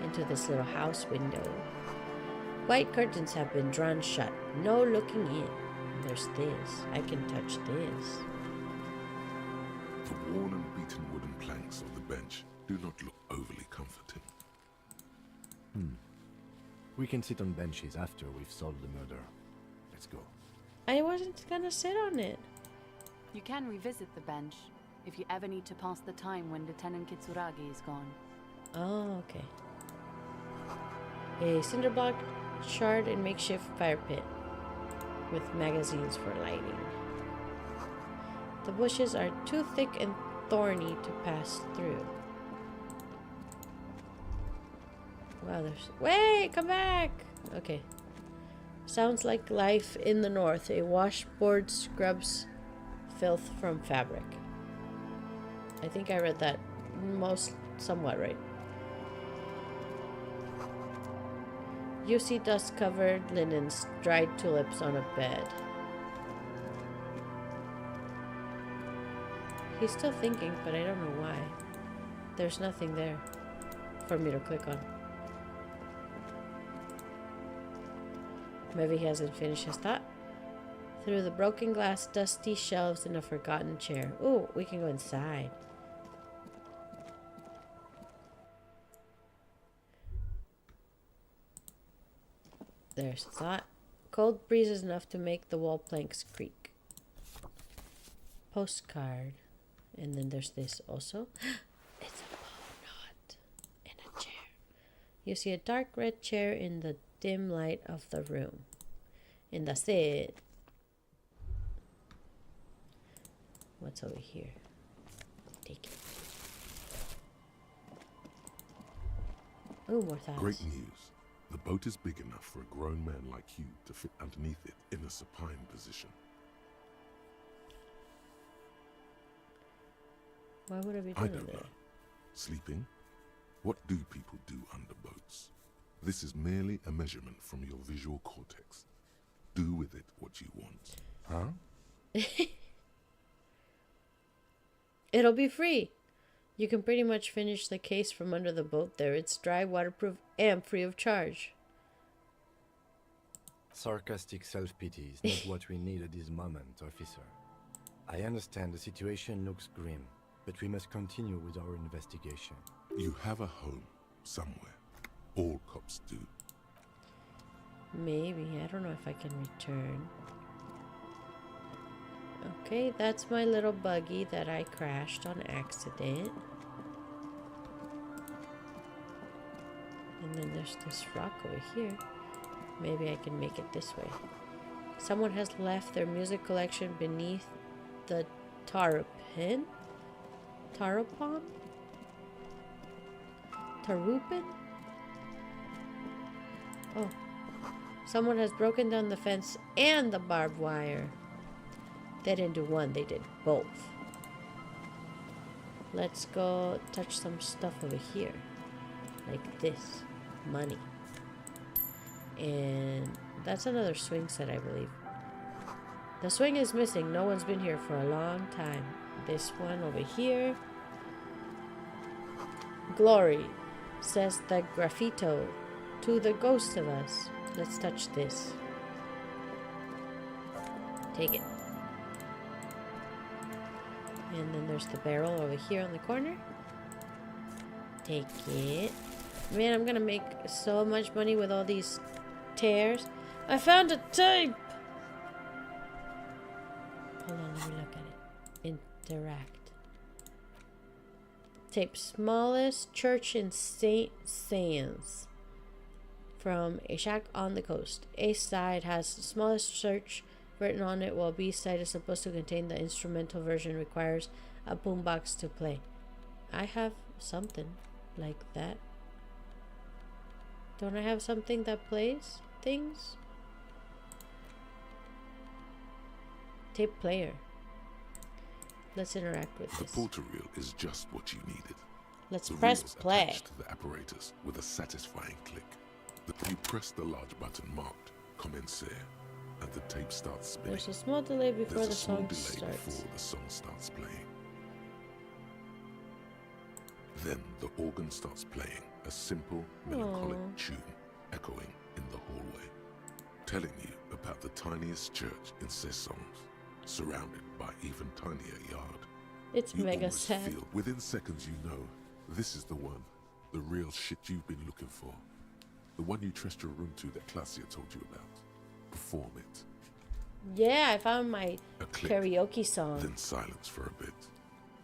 Into this little house window. White curtains have been drawn shut. No looking in. There's this. I can touch this. The worn and beaten wooden planks of the bench do not look overly comforting. We can sit on benches after we've solved the murder. Let's go. I wasn't gonna sit on it. You can revisit the bench if you ever need to pass the time when Lieutenant Kitsuragi is gone. Oh, okay. A cinder block shard and makeshift fire pit with magazines for lighting. The bushes are too thick and thorny to pass through. Wow, there's... Wait, come back! Okay. Sounds like life in the north. A washboard scrubs filth from fabric. I think I read that somewhat right. You see dust-covered linens, dried tulips on a bed. He's still thinking, but I don't know why. There's nothing there for me to click on. Maybe he hasn't finished his thought. Through the broken glass, dusty shelves, and a forgotten chair. Ooh, we can go inside. There's thought. Cold breezes enough to make the wall planks creak. Postcard. And then there's this also. It's a bow knot in a chair. You see a dark red chair in the dim light of the room. And that's it. What's over here? Take it. Oh, more thoughts. Great news. The boat is big enough for a grown man like you to fit underneath it in a supine position. Why would I be I doing don't that? know. Sleeping? What do people do under boats? This is merely a measurement from your visual cortex. Do with it what you want. Huh? It'll be free. You can pretty much finish the case from under the boat there. It's dry, waterproof, and free of charge. Sarcastic self-pity is not what we need at this moment, officer. I understand the situation looks grim, but we must continue with our investigation. You have a home somewhere. All cops do. Maybe. I don't know if I can return. Okay, that's my little buggy that I crashed on accident. And then there's this rock over here. Maybe I can make it this way. Someone has left their music collection beneath the tarupin? Tarupon? Tarupin? Oh. Someone has broken down the fence and the barbed wire. They didn't do one, they did both. Let's go touch some stuff over here. Like this. Money. And that's another swing set, I believe. The swing is missing. No one's been here for a long time. This one over here. Glory, says the graffito, to the ghost of us. Let's touch this. Take it. And then there's the barrel over here on the corner. Take it. Man, I'm gonna make so much money with all these tears. I found a tape! Hold on, let me look at it. Interact. Tape. Smallest church in St. Sands. From a shack on the coast. A side has the smallest church written on it, while B side is supposed to contain the instrumental version requires a boombox to play. I have something like that. Don't I have something that plays things? Tape player. Let's interact with The this. porter reel is just what you needed. Let's The press reel's play. attached to the apparatus with a satisfying click. You press the large button marked Commencer, and the tape starts spinning. There's a small delay before There's the a small song delay starts. before the song starts playing. Then the organ starts playing a simple, melancholic tune echoing in the hallway, telling you about the tiniest church in Cesons, surrounded by even tinier yard. It's You mega almost sad. feel, within seconds you know, this is the one, the real shit you've been looking for. The one you trust your room to that Claudia told you about. Perform it. Yeah, I found my A click, karaoke song. then silence for a bit.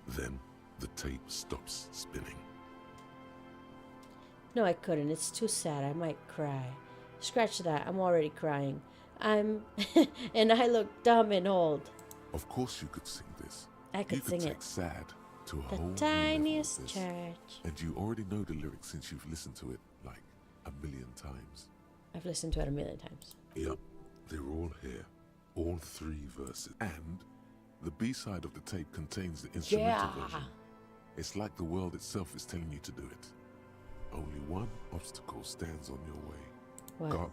Then the tape stops spinning. No, I couldn't. It's too sad. I might cry. Scratch that. I'm already crying. I'm... and I look dumb and old. Of course you could sing this. I could you sing take it. sad to a The whole new tiniest level with this. church. And you already know the lyrics since you've listened to it like a million times. I've listened to it a million times. Yup, they're all here. All 3 verses. And the B-side of the tape contains the instrumental version. It's like the world itself is telling you to do it. Only one obstacle stands on your way. What? God.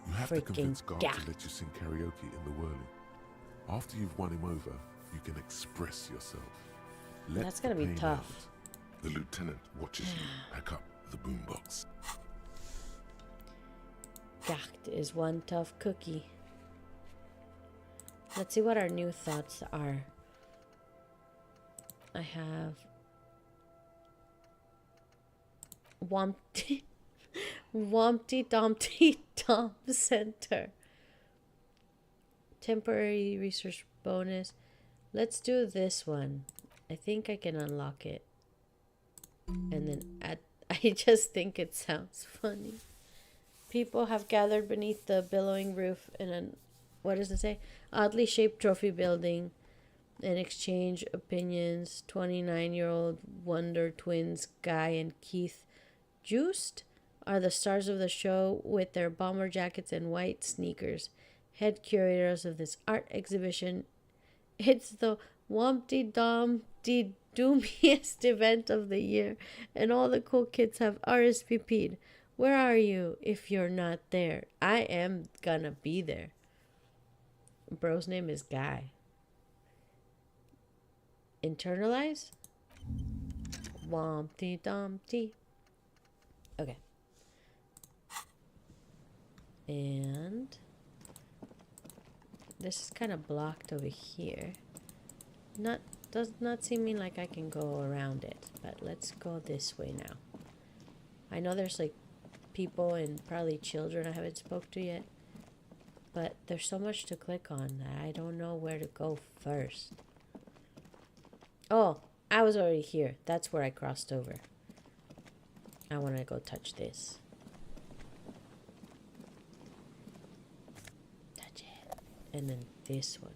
You have to Freaking convince God God. to let you sing karaoke in the whirling. After you've won him over, you can express yourself. Let That's gonna the be pain tough. out. The lieutenant watches you pack up the boombox. Gacht is one tough cookie. Let's see what our new thoughts are. I have Wompty Dumpty Dump Center. Temporary research bonus. Let's do this one. I think I can unlock it. And then I just think it sounds funny. People have gathered beneath the billowing roof in an, what does it say? Oddly shaped trophy building and exchange opinions. 29-year-old wonder twins Guy and Keith Joost are the stars of the show with their bomber jackets and white sneakers. Head curators of this art exhibition. It's the Wompty Dumpty the doomiest event of the year, and all the cool kids have RSVP'd. Where are you if you're not there? I am gonna be there. Bro's name is Guy. Internalize? Wompty Dumpty. Okay. And this is kind of blocked over here. Does not seem like I can go around it, but let's go this way now. I know there's like people and probably children I haven't spoke to yet, but there's so much to click on that I don't know where to go first. Oh, I was already here. That's where I crossed over. I want to go touch this. Touch it. And then this one.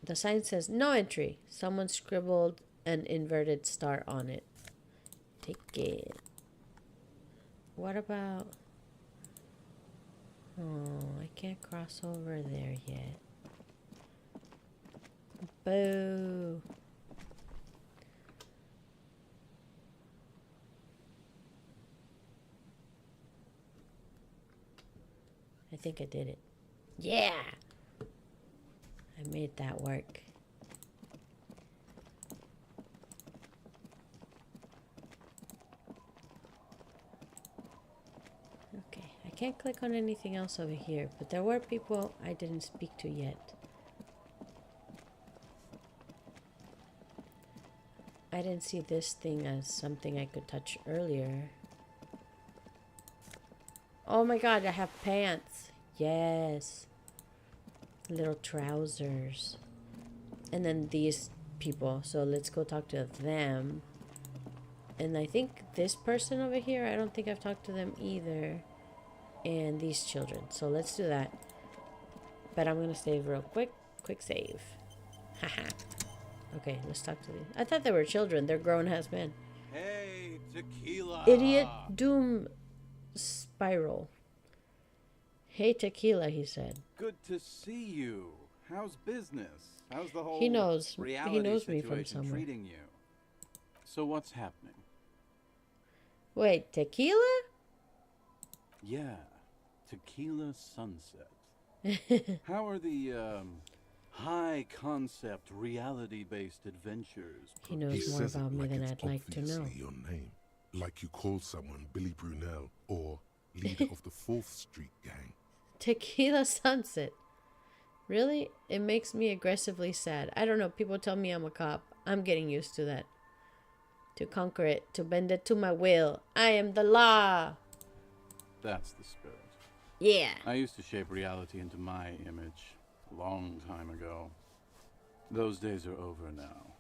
The sign says no entry. Someone scribbled an inverted star on it. Take it. What about... Oh, I can't cross over there yet. Boo. I think I did it. Yeah! I made that work. Okay, I can't click on anything else over here, but there were people I didn't speak to yet. I didn't see this thing as something I could touch earlier. Oh my god, I have pants. Yes. Little trousers. And then these people. So let's go talk to them. And I think this person over here, I don't think I've talked to them either. And these children. So let's do that. But I'm going to save real quick. Quick save. Haha. Okay, let's talk to these. I thought they were children. They're grown-ass men. Hey, Tequila. Idiot Doom Spiral. Hey, Tequila, he said. Good to see you. How's business? How's the whole He knows me situation from somewhere. treating you? So what's happening? Wait, Tequila? Yeah, Tequila Sunset. How are the high concept reality based adventures? He knows He more says about it me like than it's I'd like to know. obviously your name. Like you called someone Billy Brunel or leader of the 4th Street gang. Tequila Sunset. Really? It makes me aggressively sad. I don't know. People tell me I'm a cop. I'm getting used to that. To conquer it. To bend it to my will. I am the law. That's the spirit. Yeah. I used to shape reality into my image a long time ago. Those days are over now.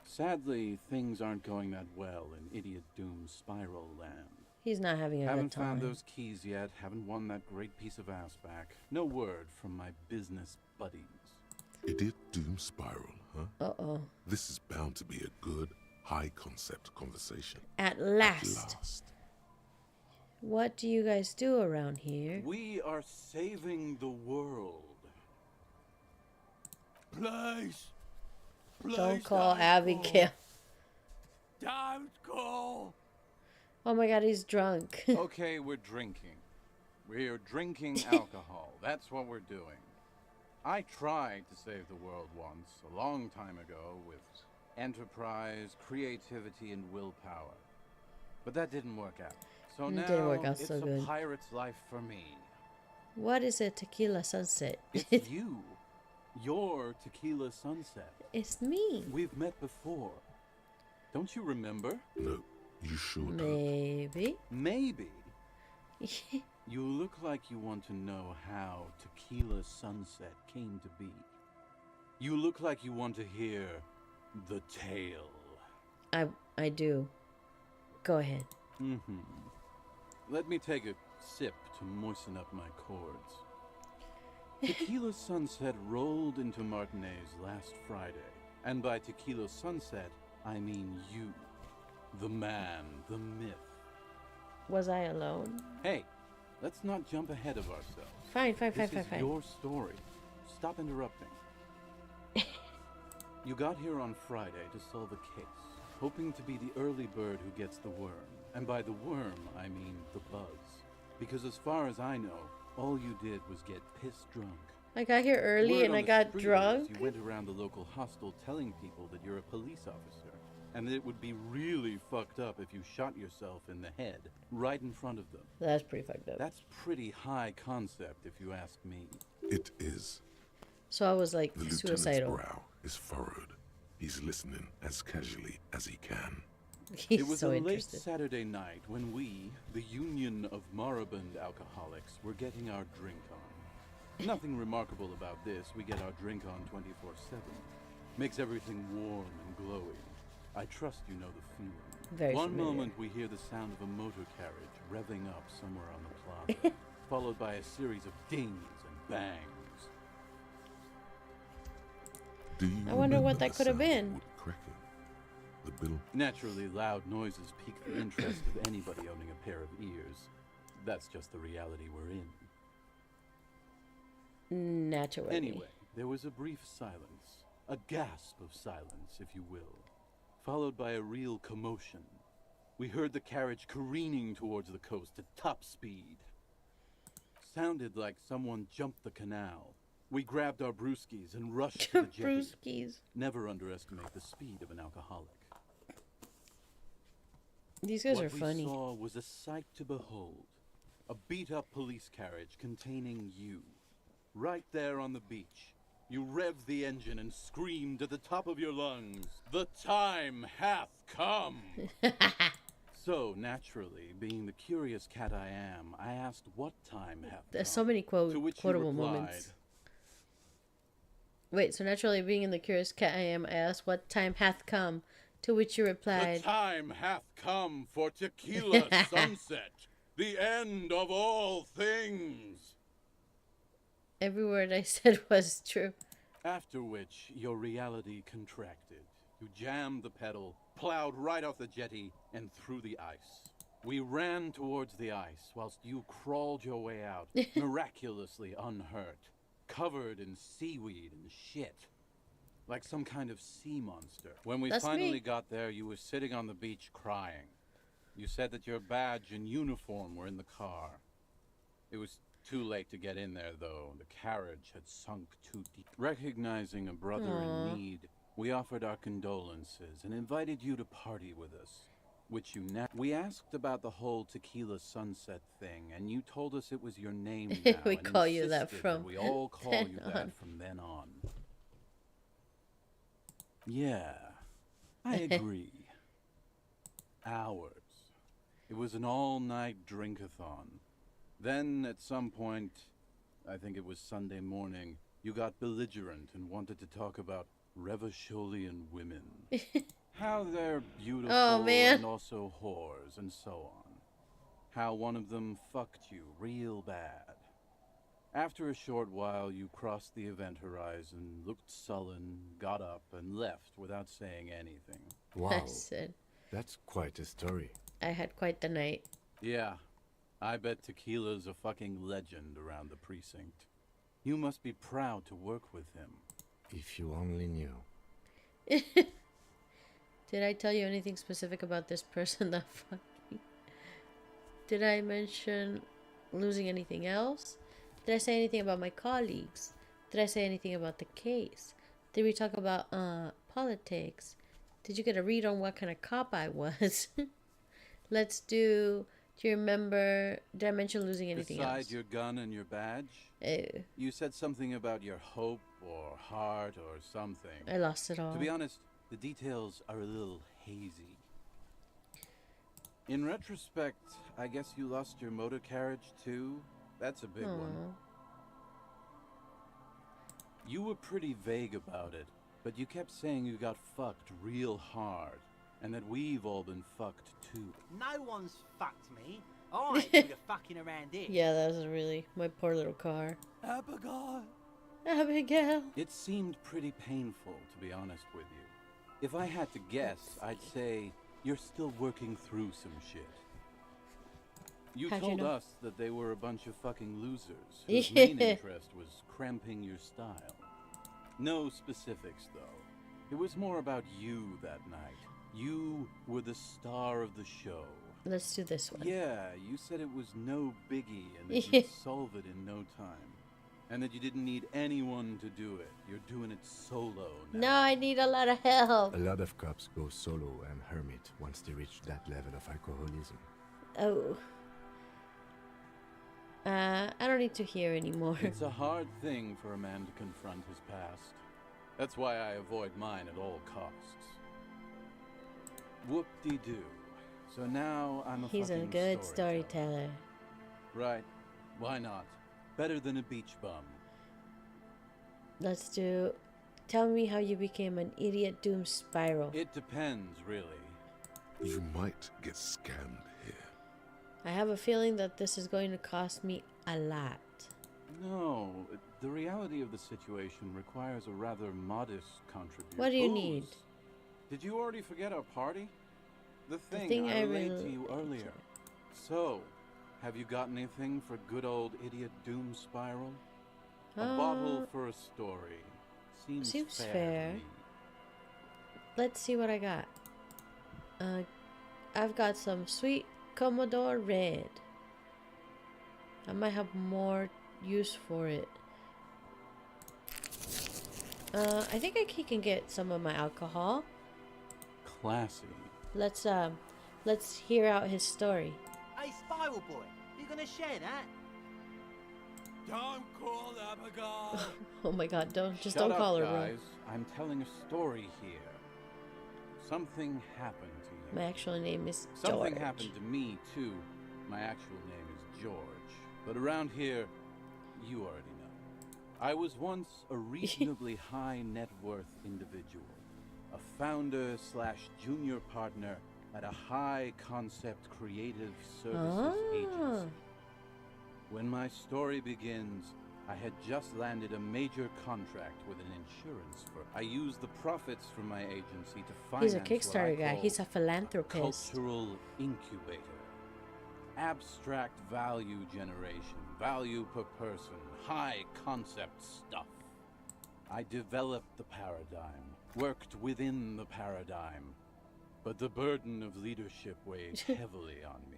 Sadly, things aren't going that well in Idiot Doom Spiral Land. He's not having a Haven't good time. found those keys yet, haven't won that great piece of ass back. No word from my business buddies. Idiot Doom Spiral, huh? Uh-oh. This is bound to be a good, high-concept conversation. At last. What do you guys do around here? We are saving the world. Please. Don't call Abigail. Don't call. Oh my god, he's drunk. Okay, we're drinking. We're drinking alcohol. That's what we're doing. I tried to save the world once, a long time ago, with enterprise, creativity, and willpower. But that didn't work out. So It now didn't work out it's so a good. pirate's life for me. What is a Tequila Sunset? It's you. You're Tequila Sunset. It's me. We've met before. Don't you remember? No, you sure don't. Maybe. Maybe. You look like you want to know how Tequila Sunset came to be. You look like you want to hear the tale. I do. Go ahead. Mm-hmm. Let me take a sip to moisten up my cords. Tequila Sunset rolled into Martinez last Friday. And by Tequila Sunset, I mean you. The man, the myth. Was I alone? Hey, let's not jump ahead of ourselves. Fine. This is your story. stop interrupting. You got here on Friday to solve a case, hoping to be the early bird who gets the worm. And by the worm, I mean the buzz. Because as far as I know, all you did was get pissed drunk. I got here early Word and on I the got street is drunk. You went around the local hostel telling people that you're a police officer, and that it would be really fucked up if you shot yourself in the head right in front of them. That's pretty fucked up. That's pretty high concept, if you ask me. It is. So I was like The lieutenant's suicidal. brow is furrowed. He's listening as casually as he can. He's It was so a interested. late Saturday night when we, the Union of Moribund Alcoholics, were getting our drink on. Nothing remarkable about this. We get our drink on 24/7. Makes everything warm and glowy. I trust you know the feeling. Very One familiar. moment we hear the sound of a motor carriage revving up somewhere on the plaza, followed by a series of dings and bangs. Do you I wonder what remember that the could have sound of been. wood cracking? The bill? Naturally, loud noises pique the interest of anybody owning a pair of ears. That's just the reality we're in. Naturally. Anyway, there was a brief silence, a gasp of silence, if you will, followed by a real commotion. We heard the carriage careening towards the coast at top speed. Sounded like someone jumped the canal. We grabbed our brewskis and rushed to the jetty. Brewskis. Never underestimate the speed of an alcoholic. These guys are What funny. we saw was a sight to behold. A beat-up police carriage containing you. Right there on the beach. You revved the engine and screamed at the top of your lungs, "The time hath come!" So, naturally, being the curious cat I am, I asked what time hath come. There's so many To which you quotable replied, moments. Wait, so naturally being in the curious cat I am, I asked what time hath come, to which you "The replied, time hath come for tequila sunset, the end of all things." every word I said was true. After which, your reality contracted. You jammed the pedal, plowed right off the jetty, and through the ice. We ran towards the ice, whilst you crawled your way out, miraculously unhurt, covered in seaweed and shit. Like some kind of sea monster. When we That's finally me. got there, you were sitting on the beach crying. You said that your badge and uniform were in the car. It was too late to get in there, though. The carriage had sunk too deep. Recognizing a brother Aw. in need, we offered our condolences and invited you to party with us, which you we asked about the whole tequila sunset thing, and you told us it was your name now. We and call you that insisted from we all call then you on. that from then on. Yeah, I agree. Hours. It was an all-night drink-a-thon. Then, at some point, I think it was Sunday morning, you got belligerent and wanted to talk about Revacholian women. How they're beautiful Oh, man. and also whores and so on. How one of them fucked you real bad. After a short while, you crossed the event horizon, looked sullen, got up, and left without saying anything. I Wow, said, that's quite a story. I had quite the night. Yeah, I bet tequila's a fucking legend around the precinct. You must be proud to work with him. If you only knew. Did I tell you anything specific about this person that fucked me? Did I mention losing anything else? Did I say anything about my colleagues? Did I say anything about the case? Did we talk about politics? Did you get a read on what kind of cop I was? Let's do you remember, did I mention losing anything Beside else? your gun and your badge, Ew, you said something about your hope or heart or something. I lost it all. To be honest, the details are a little hazy. In retrospect, I guess you lost your motor carriage too? That's a big one. Aw. You were pretty vague about it, but you kept saying you got fucked real hard, and that we've all been fucked too. No one's fucked me. I do the fucking around here. Yeah, that was really my poor little car. Abigail. Abigail. It seemed pretty painful, to be honest with you. If I had to guess, I'd say you're still working through some shit. You How'd you told know? us that they were a bunch of fucking losers whose main interest was cramping your style. No specifics, though. It was more about you that night. You were the star of the show. Let's do this one. Yeah, you said it was no biggie and that you'd solve it in no time. And that you didn't need anyone to do it. You're doing it solo now. No, I need a lot of help. A lot of cops go solo and hermit once they reach that level of alcoholism. Oh. I don't need to hear anymore. It's a hard thing for a man to confront his past. That's why I avoid mine at all costs. Whoop-de-doo. So now I'm a He's a fucking good storyteller. storyteller. Right. Why not? Better than a beach bum. Let's do... Tell me how you became an idiot doom spiral. It depends, really. You might get scammed here. I have a feeling that this is going to cost me a lot. No, the reality of the situation requires a rather modest contribution. What do you need? Did you already forget our party? The thing, thing I I relayed to you earlier. So, have you got anything for good old idiot doom spiral? A bottle for a story. Seems fair. To me. Let's see what I got. I've got some sweet Commodore Red. I might have more use for it. I think I can get some of my alcohol. Classy. Let's hear out his story. Hey, Spiral Boy, you gonna share that? Don't call up a girl. Oh my God! Don't Shut don't up, call her guys. bro. I'm telling a story here. Something happened to you. My actual name is George. Something happened to me too. My actual name is George, but around here, you already know. I was once a reasonably high net worth individual, a founder / junior partner at a high concept creative services agency. When my story begins, I had just landed a major contract with an insurance firm. I used the profits from my agency to finance He's a Kickstarter guy. He's a philanthropist. Cultural incubator. Abstract value generation, value per person, high concept stuff. I developed the paradigm, worked within the paradigm, but the burden of leadership weighed heavily on me.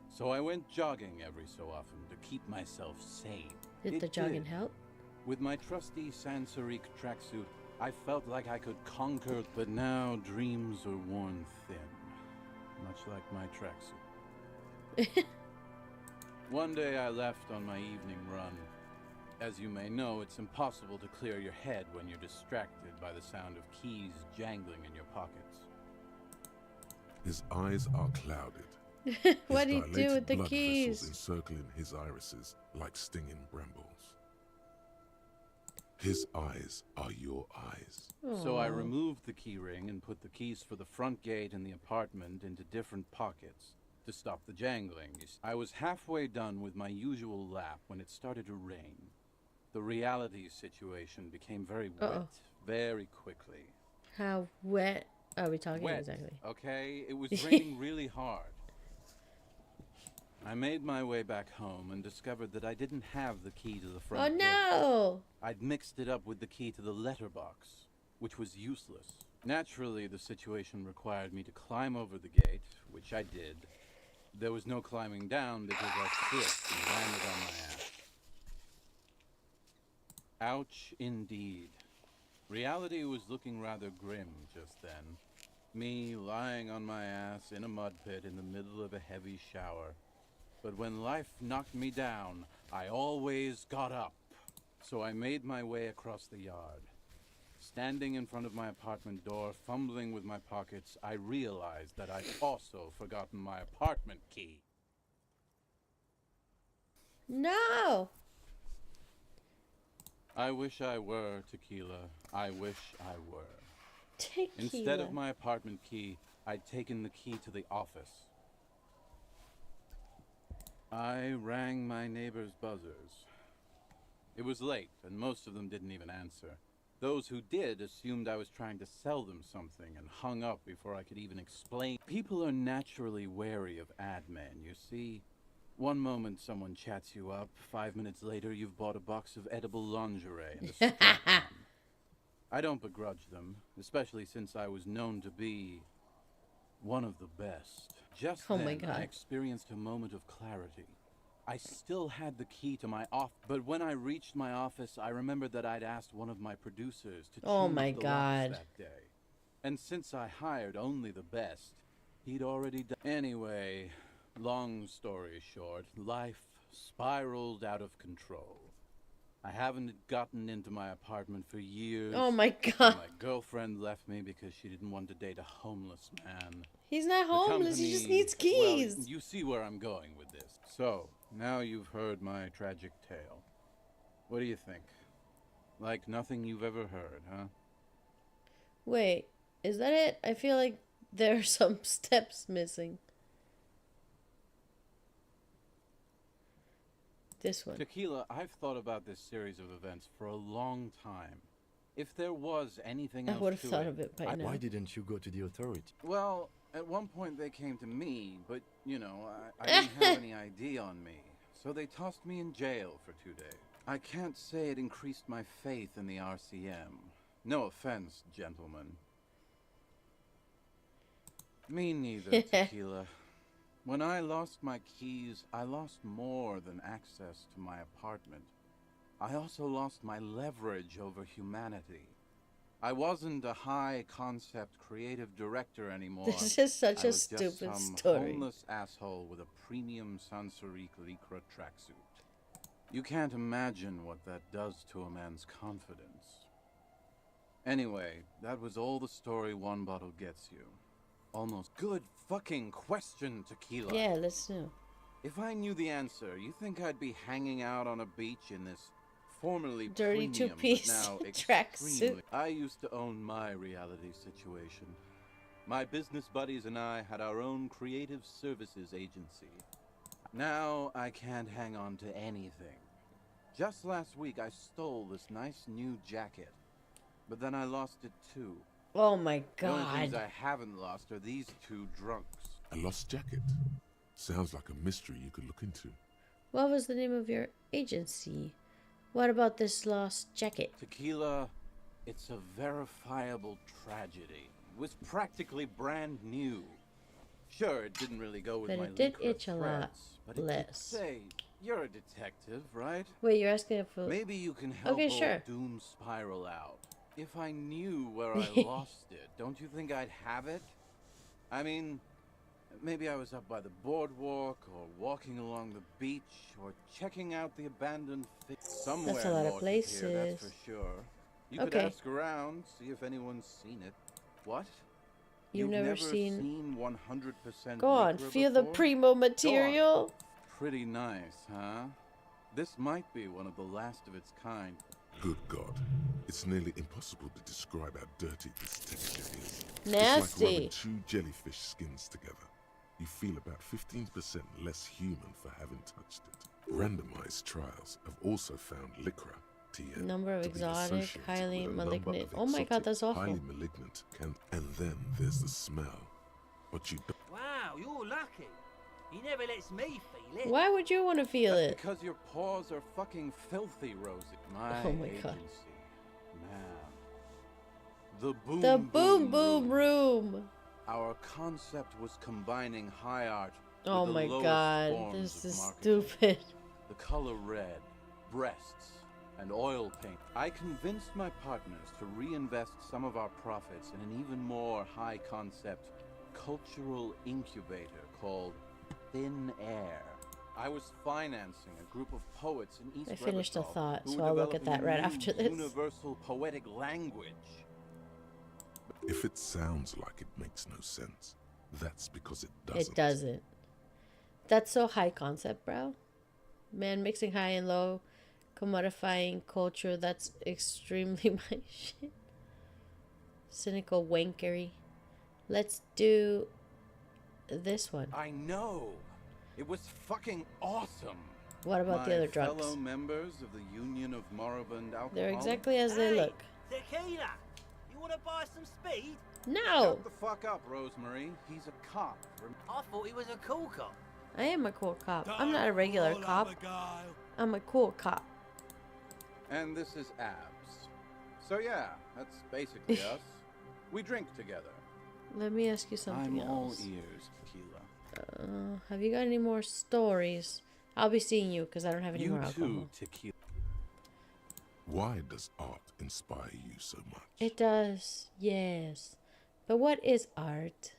So I went jogging every so often to keep myself sane. Did the jogging help? With my trusty Sansariq tracksuit, I felt like I could conquer, but now dreams are worn thin, much like my tracksuit. One day I left on my evening run. As you may know, it's impossible to clear your head when you're distracted by the sound of keys jangling in your pockets. His eyes are clouded. What do you do with the blood keys? vessels encircling his irises like stinging brambles. His eyes are your eyes. So I removed the key ring and put the keys for the front gate and the apartment into different pockets to stop the jangling. I was halfway done with my usual lap when it started to rain. The reality situation became very wet very quickly. How wet are we talking Wet, exactly? okay? It was raining really hard. I made my way back home and discovered that I didn't have the key to the front Oh gate. no! I'd mixed it up with the key to the letterbox, which was useless. Naturally, the situation required me to climb over the gate, which I did. There was no climbing down because I slipped and landed on my ass. Ouch, indeed. Reality was looking rather grim just then. Me lying on my ass in a mud pit in the middle of a heavy shower. But when life knocked me down, I always got up. So I made my way across the yard. Standing in front of my apartment door, fumbling with my pockets, I realized that I'd also forgotten my apartment key. No! I wish I were Tequila. I wish I were. Tequila. Instead of my apartment key, I'd taken the key to the office. I rang my neighbor's buzzers. It was late, and most of them didn't even answer. Those who did assumed I was trying to sell them something and hung up before I could even explain. People are naturally wary of ad men, you see. One moment someone chats you up, 5 minutes later you've bought a box of edible lingerie and a strap-on. I don't begrudge them, especially since I was known to be one of the best. Just Oh then, my God. I experienced a moment of clarity. I still had the key to my office, but when I reached my office, I remembered that I'd asked one of my producers to Oh choose my the God. locks that day. And since I hired only the best, he'd already done. Anyway, long story short, life spiraled out of control. I haven't gotten into my apartment for years. Oh my and God. my girlfriend left me because she didn't want to date a homeless man. He's not The homeless, he just company- needs keys. Well, you see where I'm going with this. So, now you've heard my tragic tale. What do you think? Like nothing you've ever heard, huh? Wait, is that it? I feel like there are some steps missing. This one. Tequila, I've thought about this series of events for a long time. If there was anything I else would have to thought it, of it by now. Why didn't you go to the authority? Well, at one point they came to me, but, you know, I didn't have any ID on me. So they tossed me in jail for 2 days. I can't say it increased my faith in the RCM. No offense, gentlemen. Me neither, Tequila. When I lost my keys, I lost more than access to my apartment. I also lost my leverage over humanity. I wasn't a high-concept creative director anymore. This is such I a was just stupid some story. homeless asshole with a premium Sansarique Lycra tracksuit. You can't imagine what that does to a man's confidence. Anyway, that was all the story one bottle gets you. Almost. Good fucking question, Tequila. Yeah, let's know. If I knew the answer, you think I'd be hanging out on a beach in this formerly Dirty premium, but two-piece now tracksuit. extremely... I used to own my reality situation. My business buddies and I had our own creative services agency. Now I can't hang on to anything. Just last week I stole this nice new jacket, but then I lost it too. Oh my The only things God. I haven't lost are these two drunks. A lost jacket. Sounds like a mystery you could look into. What was the name of your agency? What about this lost jacket? Tequila, it's a verifiable tragedy. It was practically brand new. Sure, it didn't really go with But my it did Lycra itch a lot threads, but it did less. say, you're a detective, right? Wait, you're asking if... Maybe you can help Okay, old sure. Doom spiral out. If I knew where I lost it, don't you think I'd have it? I mean, maybe I was up by the boardwalk, or walking along the beach, or checking out the abandoned somewhere. That's a lot of north here, that's places. for sure. You could Okay. ask around, see if anyone's seen it. What? You've never seen 100% Go on, Lycra feel the before? primo material. Pretty nice, huh? This might be one of the last of its kind. Good God. It's nearly impossible to describe how dirty this texture is. It's Nasty. like rubbing two jellyfish skins together. You feel about 15% less human for having touched it. Randomized trials have also found Lycra, TN, Number of to be exotic, associated highly with a number malignant. of Oh my God, exotic, that's awful. highly malignant and then there's the smell. But you don't. Wow, you're lucky. He never lets me feel it. Why would you want to feel That's it? because your paws are fucking filthy, Rosie. My Oh my agency. God. Man. The boom The boom boom room. Our concept was combining high art with Oh the my lowest God, forms this of is marketing. stupid. The color red, breasts, and oil paint. I convinced my partners to reinvest some of our profits in an even more high concept cultural incubator called Thin Air. I was financing a group of poets in East I finished a Revachol thought, who so were I'll look at developing that right a new after this. Universal poetic language. If it sounds like it makes no sense, that's because it doesn't. It doesn't. That's so high concept, bro. Man, mixing high and low, commodifying culture, that's extremely my shit. Cynical wankery. Let's do this one. I know. It was fucking awesome. What about the My other drugs? fellow members of the Union of Moribund Alcoholics. They're exactly as they Hey, look. Tequila, you want to buy some speed? No! Shut the fuck up, Rosemary. He's a cop. I thought he was a cool cop. I am a cool cop. I'm not a regular cop. I'm a cool cop. And this is Abs. So yeah, that's basically us. We drink together. Let me ask you something I'm all else. ears, Tequila. Have you got any more stories? I'll be seeing you because I don't have any more alcohol. You too, Tequila. Why does art inspire you so much? It does, yes. But what is art?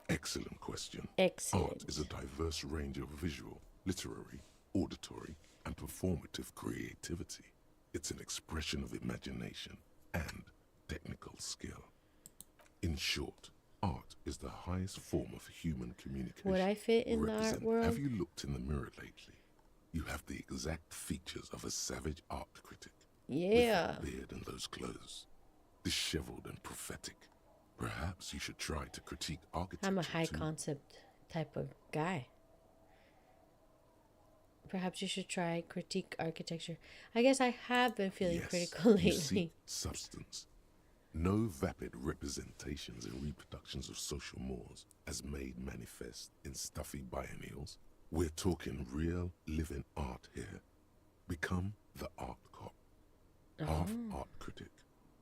Excellent question. Excellent. Art is a diverse range of visual, literary, auditory, and performative creativity. It's an expression of imagination and technical skill. In short, art is the highest form of human communication. Would I fit in the art world? Have you looked in the mirror lately? You have the exact features of a savage art critic. Yeah. With that beard and those clothes. Disheveled and prophetic. Perhaps you should try to critique architecture. I'm a high too. concept type of guy. Perhaps you should try critique architecture. I guess I have been feeling critical lately. You see substance. No vapid representations and reproductions of social mores as made manifest in stuffy biennials. We're talking real living art here. Become the art cop. Half art critic,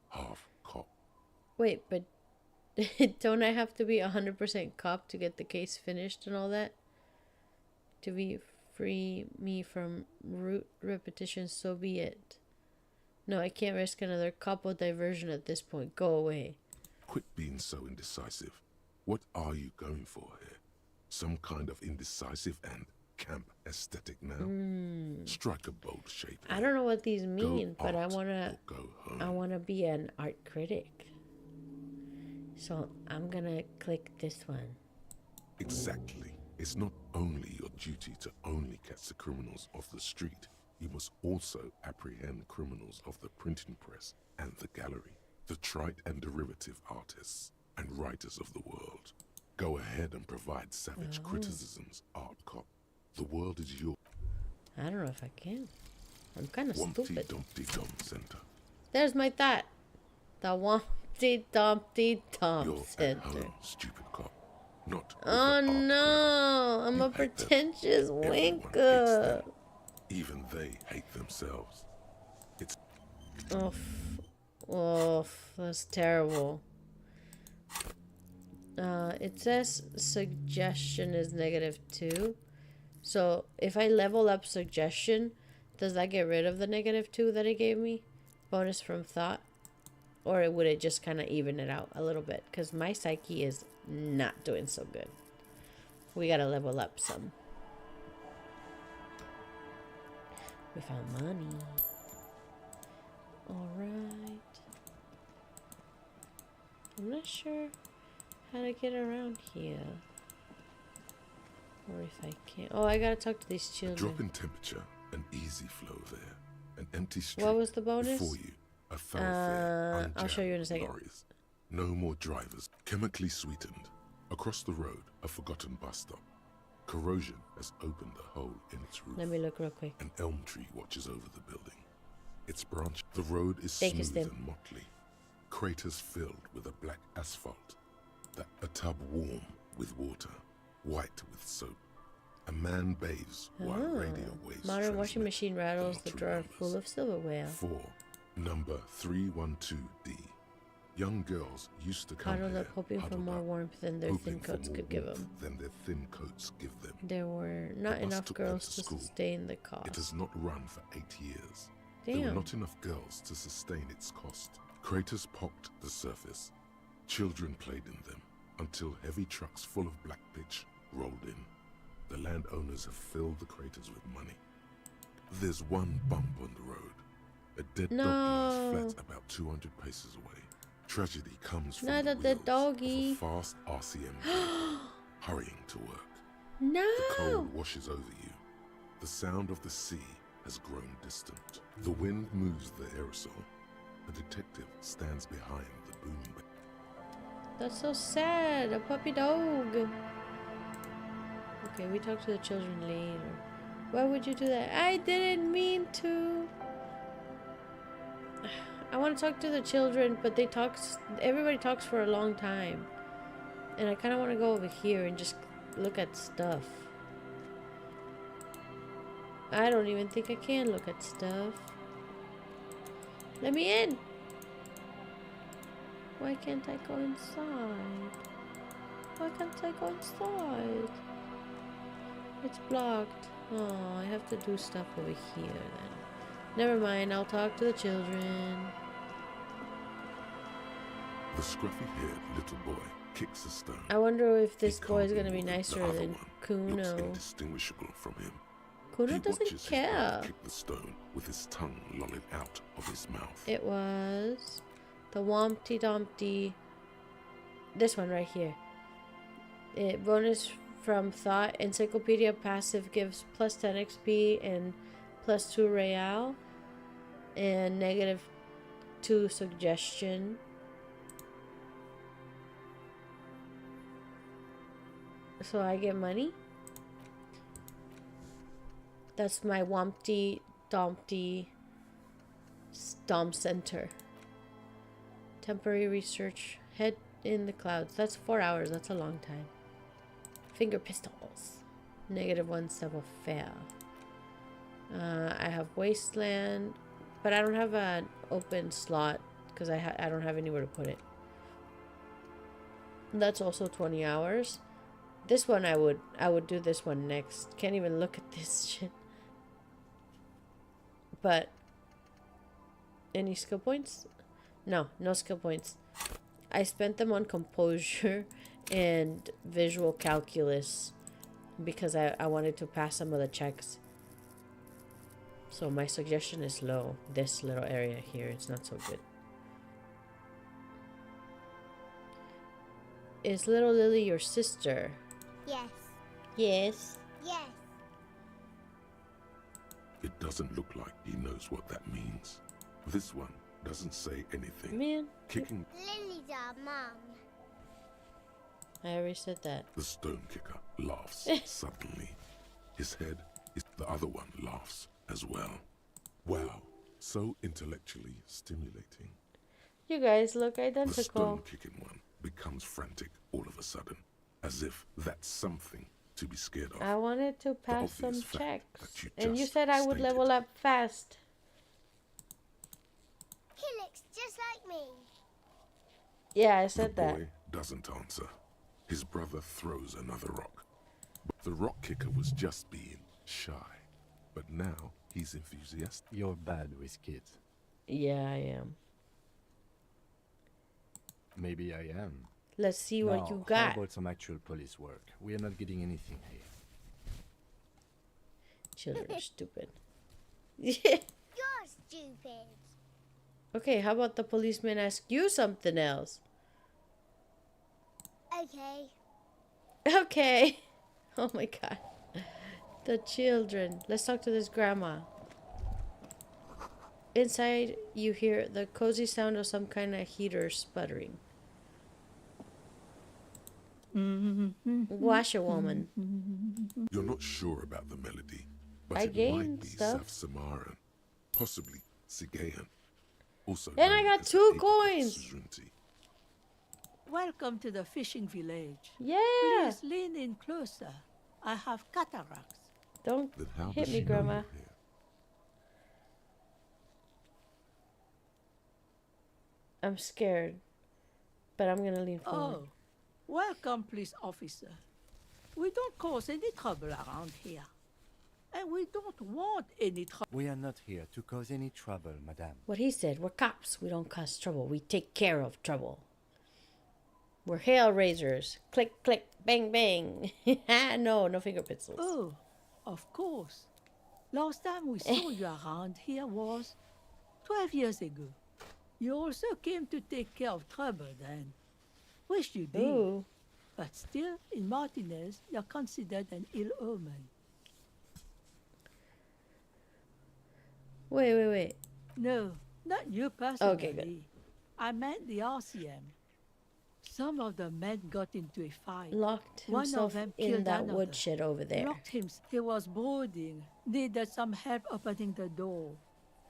half cop. Wait, but don't I have to be 100% cop to get the case finished and all that? To be free me from root repetition, so be it. No, I can't risk another couple diversion at this point. Go away. Quit being so indecisive. What are you going for here? Some kind of indecisive and camp aesthetic now? Strike a bold shape. I don't know what these mean, but I art wanna be an art critic. So I'm gonna click this one. Exactly. It's not only your duty to only catch the criminals off the street. You must also apprehend criminals of the printing press and the gallery, the trite and derivative artists and writers of the world. Go ahead and provide savage criticisms, art cop. The world is yours. I don't know if I can. I'm kind of stupid. Dumpty Dum Center. There's my thought. The Wumpty Dumpty Dum You're at Center. home, stupid cop. Not Oh with the art no! I'm a You hate them. pretentious Everyone hates winker. them. Even they hate themselves. It's Oof, that's terrible. It says suggestion is -2. So if I level up suggestion, does that get rid of the -2 that it gave me? Bonus from thought? Or would it just kind of even it out a little bit? Because my psyche is not doing so good. We gotta level up some. We found money. Alright. I'm not sure how to get around here. Or if I can. Oh, I gotta talk to these a children. drop in temperature, an easy flow there. An empty street. What was the bonus? Before you, a thoroughfare. I'll show you in a second. Lorries. No more drivers. Chemically sweetened. Across the road, a forgotten bus stop. Corrosion has opened a hole in its roof. Let me look real quick. An elm tree watches over the building. Its branch. The road is Take a smooth step. and motley. Craters filled with a black asphalt. A tub warm with water, white with soap. A man bathes while radio waves Modern washing transmit machine rattles the lottery drawer numbers. full of silverware. 4. Number 312D. Young girls used to come Cuddled here, up, hoping for huddled more up, warmth than their hoping thin for coats more could give warmth them. than their thin coats give them. There were not bus enough took them girls to to school. sustain the It has cost. not run for 8 years. There were Damn. not enough girls to sustain its cost. Craters pocked the surface. Children played in them until heavy trucks full of black pitch rolled in. The landowners have filled the craters with money. There's one bump on the road. A dead dog lies flat about 200 paces away. Tragedy comes from Not the a dead wheels doggy. of a fast RCM hurrying to work. No! The cold washes over you. The sound of the sea has grown distant. The wind moves the aerosol. A detective stands behind the boom. That's so sad. A puppy dog. Okay, we talk to the children later. Why would you do that? I didn't mean to. I want to talk to the children, but everybody talks for a long time. And I kind of want to go over here and just look at stuff. I don't even think I can look at stuff. Let me in! Why can't I go inside? Why can't I go inside? It's blocked. Oh, I have to do stuff over here then. Never mind, I'll talk to the children. The scruffy-haired little boy kicks a stone. I wonder if this He boy is can't gonna be ignore that nicer the other than one looks Kuno. indistinguishable from him. Kuno He doesn't watches his brother care. kick the stone with his tongue lolling out of his mouth. It was the Wompty Dumpty. This one right here. Bonus from Thought. Encyclopedia passive gives plus 10 XP and plus 2 real. And negative 2 suggestion. So I get money. That's my Wompty Dumpty Stomp Center. Temporary research. Head in the clouds. That's 4 hours. That's a long time. Finger pistols. Negative 1 step of fail. I have wasteland, but I don't have an open slot because I don't have anywhere to put it. That's also 20 hours. This one I would do this one next. Can't even look at this shit. But any skill points? No skill points. I spent them on composure and visual calculus because I wanted to pass some of the checks. So my suggestion is low. This little area here, it's not so good. Is little Lily your sister? Yes. Yes. Yes. It doesn't look like he knows what that means. This one doesn't say anything. Man. Kicking Lily's our mum. I already said that. the stone kicker laughs suddenly. His head is the other one laughs as well. Wow, so intellectually stimulating. You guys look The identical. stone kicking one becomes frantic all of a sudden, as if that's something to be scared of. I wanted to pass some obvious fact checks. that you And you just said I would stated. level up fast. He looks just like me. Yeah, I The said that. boy doesn't answer. His brother throws another rock. But the rock kicker was just being shy. But now he's enthusiastic. You're bad with kids. Yeah, I am. Maybe I am. Let's see what Now, you How got. about some actual police work? We are not getting anything here. Children are stupid. You're stupid. Okay, how about the policeman ask you something else? Okay. Okay. Oh my god. The children. Let's talk to this grandma. Inside, you hear the cozy sound of some kind of heater sputtering. Washerwoman. You're not sure about the melody, but I it might gained be stuff. South Samaran, possibly Sigayan. Also And I known got as 2 Apricot coins. Suzerainty. Welcome to the fishing village. Yeah. Please lean in closer. I have cataracts. Don't Then how hit does me, she know Grandma. you're here? I'm scared. But I'm gonna lean forward. Oh, welcome, police officer. We don't cause any trouble around here. And we don't want any trouble. We are not here to cause any trouble, madame. What he said, we're cops. We don't cause trouble. We take care of trouble. We're hail raisers. Click, click, bang, bang. No finger pistols. Oh, of course. Last time we saw you around here was 12 years ago. You also came to take care of trouble then. Wish you did. Ooh. But still, in Martinez, you're considered an ill omen. Wait. No, not you personally. Okay, good. I meant the RCM. Some of the men got into a fight. Locked One of himself them in killed that another. woodshed over there. Locked him. He was boarding. Needed some help opening the door.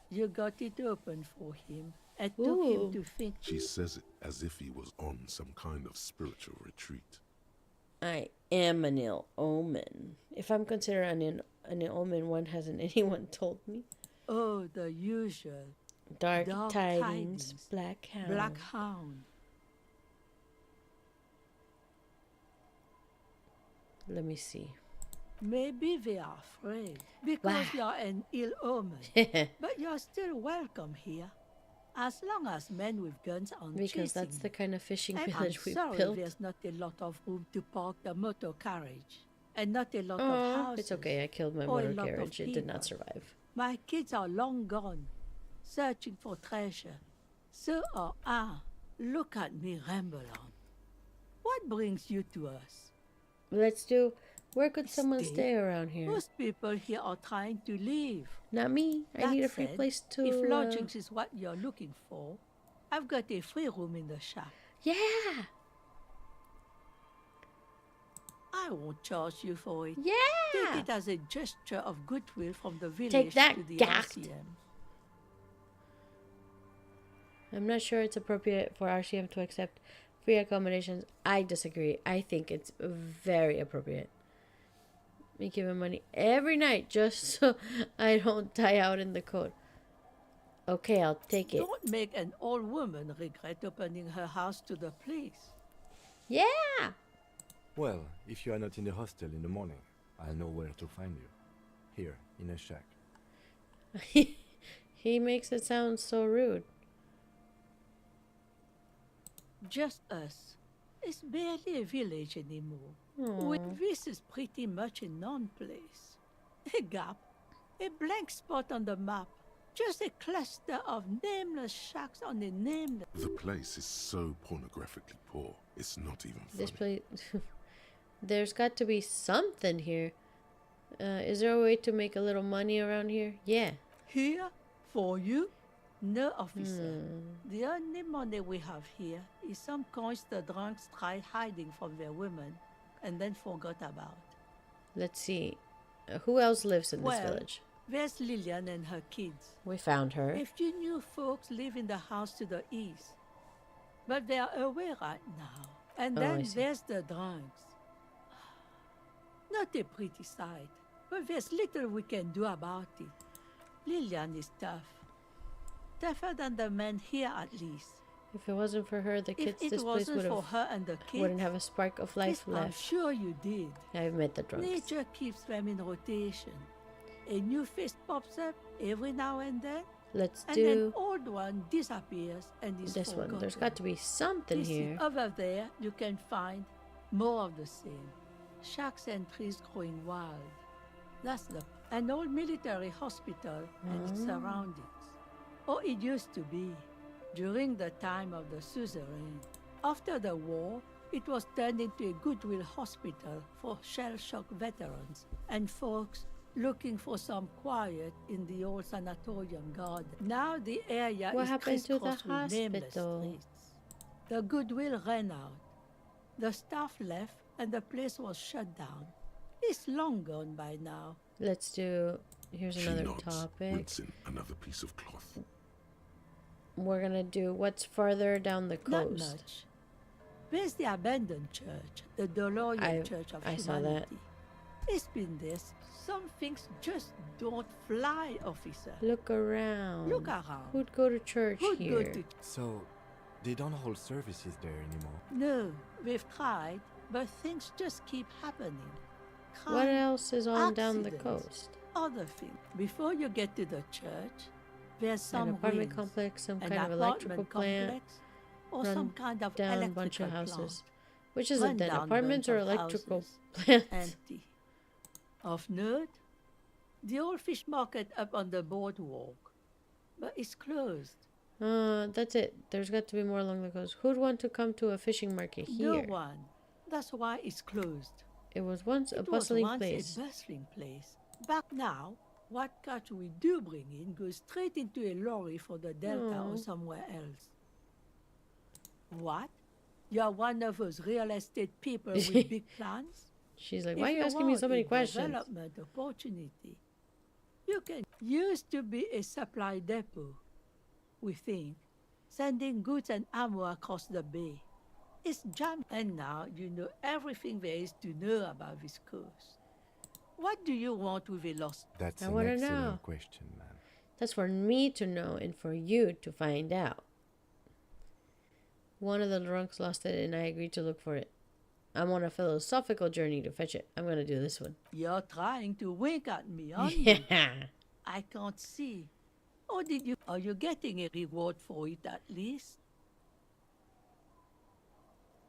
You got it open for him and took Ooh. him to think. She says it as if he was on some kind of spiritual retreat. I am an ill omen. If I'm considered an ill omen, when hasn't anyone told me? Oh, the usual. Dark tidings, Black Hound. Black Hound. Let me see. Maybe they are afraid because you're an ill omen. But you're still welcome here. As long as men with guns aren't Because chasing that's the kind of fishing and village we I'm sorry built. there's not a lot of room to park the motor carriage. And not a lot of Oh, houses. it's okay. I killed my or a motor lot of carriage. It did not people. survive. My kids are long gone, searching for treasure. So are I. Look at me ramble on. What brings you to us? Let's do... Where could someone stay around here? Most people here are trying to leave. Not me. I need a free said, place to... If lodgings is what you're looking for, I've got a free room in the shack. Yeah! I won't charge you for it. Yeah! Take it as a gesture of goodwill from the village Take that, to the gact. RCM. I'm not sure it's appropriate for RCM to accept free accommodations. I disagree. I think it's very appropriate. Me giving money every night just so I don't die out in the cold. Okay, I'll take it. Don't make an old woman regret opening her house to the police. Yeah! Well, if you are not in the hostel in the morning, I'll know where to find you. Here, in a shack. He makes it sound so rude. Just us. It's barely a village anymore. Aww. This is pretty much a non-place. A gap. A blank spot on the map. Just a cluster of nameless shacks on a nameless... The place is so pornographically poor. It's not even funny. This place... There's got to be something here. Is there a way to make a little money around here? Yeah. Here? For you? No, officer. The only money we have here is some coins the drunks tried hiding from their women and then forgot about. Let's see. Who else lives in this village? There's Lillian and her kids. We found her. A few new folks live in the house to the east. But they are away right now. And then there's the drunks. Not a pretty sight, but there's little we can do about it. Lillian is tough. Tougher than the men here, at least. If it wasn't for her, the kids this place wouldn't have a spark of life left. I'm sure you did. I've met the drunks. Nature keeps them in rotation. A new face pops up every now and then. Let's and do an old one disappears and is this forgotten. one. There's got to be something here. Over there, you can find more of the same. Shacks and trees growing wild. That's an old military hospital and its surroundings. Or it used to be, during the time of the suzerain. After the war, it was turned into a goodwill hospital for shell-shock veterans and folks looking for some quiet in the old sanatorium garden. Now the area What is happened to the crisscrossed with nameless hospital? streets. The goodwill ran out. The staff left and the place was shut down. It's long gone by now. Let's do... Here's She another nods, topic. rinsing another piece of cloth. We're gonna do what's farther down the Not coast. much. There's the abandoned church, the Dolorian Church of I saw Humanity. that. It's been this. Some things just don't fly, officer. Look around. Look around. Who'd go to church Who'd here? go to... So, they don't hold services there anymore. No, we've tried, but things just keep happening. What Crime, else is on down the accidents, coast? Other things. Before you get to the church, there's some An apartment ruins, complex, some an kind of electrical apartment plant, complex, or run some kind of down a electrical bunch of plant. houses. Which is it Run then? down Apartments bunch or of electrical houses. plants? Empty. Of note, the old fish market up on the boardwalk, but it's closed. That's it. There's got to be more along the coast. Who'd want to come to a fishing market here? No one. That's why it's closed. It was once a It bustling was once place. a bustling place. But now, what catch we do bring in goes straight into a lorry for the Delta or somewhere else. What? You're one of those real estate people with big plans? She's like, If why are you you asking me want so many a questions? Development opportunity. You can used to be a supply depot, we think, sending goods and ammo across the bay. It's jam. And now you know everything there is to know about this coast. What do you want with a lost? That's I an wanna excellent know. question, man. That's for me to know and for you to find out. One of the drunks lost it and I agreed to look for it. I'm on a philosophical journey to fetch it. I'm gonna do this one. You're trying to wink at me, aren't you? Yeah. I can't see. Or did you? Are you getting a reward for it at least?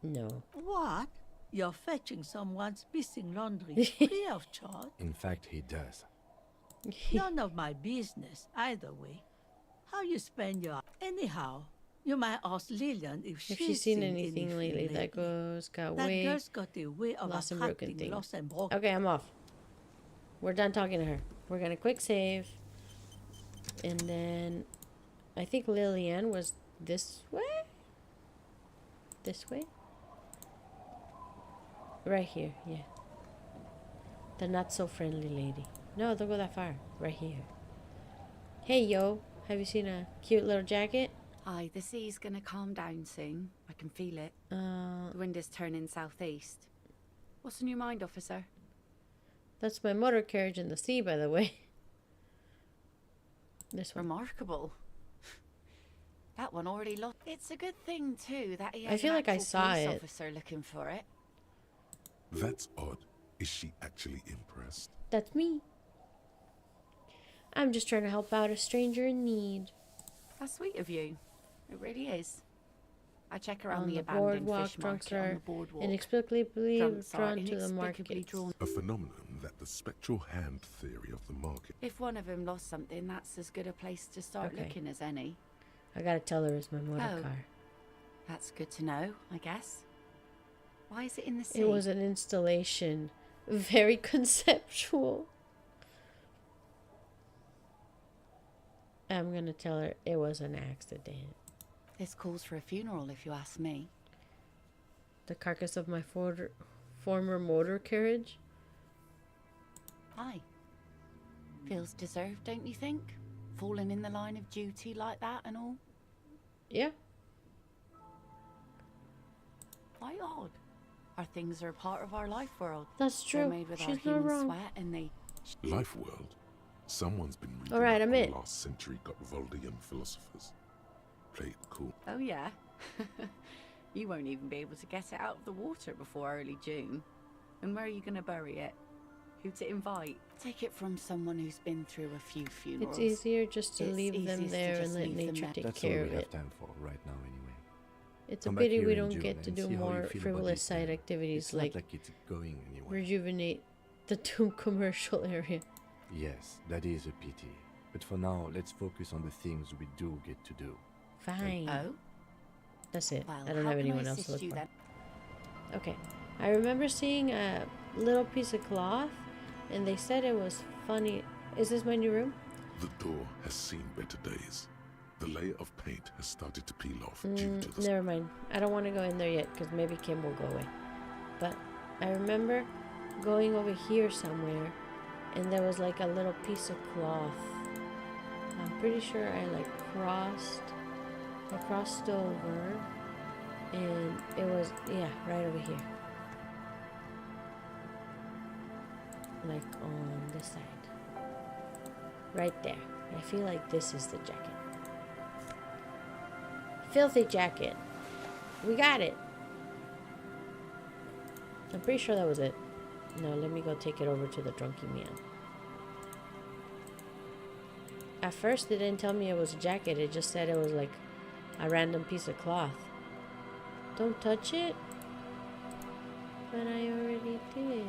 No. What? You're fetching someone's missing laundry free of charge? In fact, he does. None of my business, either way. How you spend your... Anyhow, you might ask Lillian if she's seen anything lately. That girl's got That way... girl's got a way of lost and broken attracting things. lost and broken. Okay, I'm off. We're done talking to her. We're gonna quick save. And then... I think Lillian was this way? This way? Right here, yeah. The not-so-friendly lady. No, don't go that far. Right here. Hey, yo. Have you seen a cute little jacket? Aye, the sea's gonna calm down soon. I can feel it. The wind is turning southeast. What's on your mind, officer? That's my motor carriage in the sea, by the way. This one. Remarkable. That one already lost. It's a good thing, too, that he has I feel an like I actual saw police it. officer looking for it. That's odd. Is she actually impressed? That's me. I'm just trying to help out a stranger in need. That's sweet of you. It really is. I check around On the the abandoned boardwalk, fish drunks market on are the boardwalk. inexplicably Drunks are drawn to the inexplicably market. drawn. A phenomenon that the spectral hand theory of the market. If one of them lost something, that's as good a place to start Okay. looking as any. I gotta tell her it's my motor Oh. car. That's good to know, I guess. Why is it in the sea? It was an installation. Very conceptual. I'm gonna tell her it was an accident. This calls for a funeral, if you ask me. The carcass of my former motor carriage. Aye. Feels deserved, don't you think? Falling in the line of duty like that and all. Yeah. Quite odd. Our things are a part of our life world. That's They're true. made with our She's not human wrong. sweat and they... Life world. Someone's been reading Alright, up I'm on in. last century Gotvaldian philosophers. Play it cool. Oh, yeah? You won't even be able to get it out of the water before early June. And where are you going to bury it? Who to invite? Take it from someone who's been through a few funerals. It's easier just to It's leave them easiest to there and just let leave them nature there. take That's all care we of have it. time for right now, anyway. It's Come a back pity here we in don't June get to and do see how you more feel about frivolous this side town. activities It's like not like it's going anywhere. rejuvenate the Doom commercial area. Yes, that is a pity. But for now, let's focus on the things we do get to do. Fine. Oh? That's it. Well, I don't how have can anyone I else to assist look you for. then? Okay. I remember seeing a little piece of cloth and they said it was funny. Is this my new room? The door has seen better days. The layer of paint has started to peel off due to the... Never mind. I don't want to go in there yet because maybe Kim will go away. But I remember going over here somewhere and there was like a little piece of cloth. I'm pretty sure I crossed over and it was, yeah, right over here. Like on this side. Right there. I feel like this is the jacket. Filthy jacket. We got it. I'm pretty sure that was it. No, let me go take it over to the drunky man. At first, they didn't tell me it was a jacket. It just said it was like a random piece of cloth. Don't touch it. But I already did.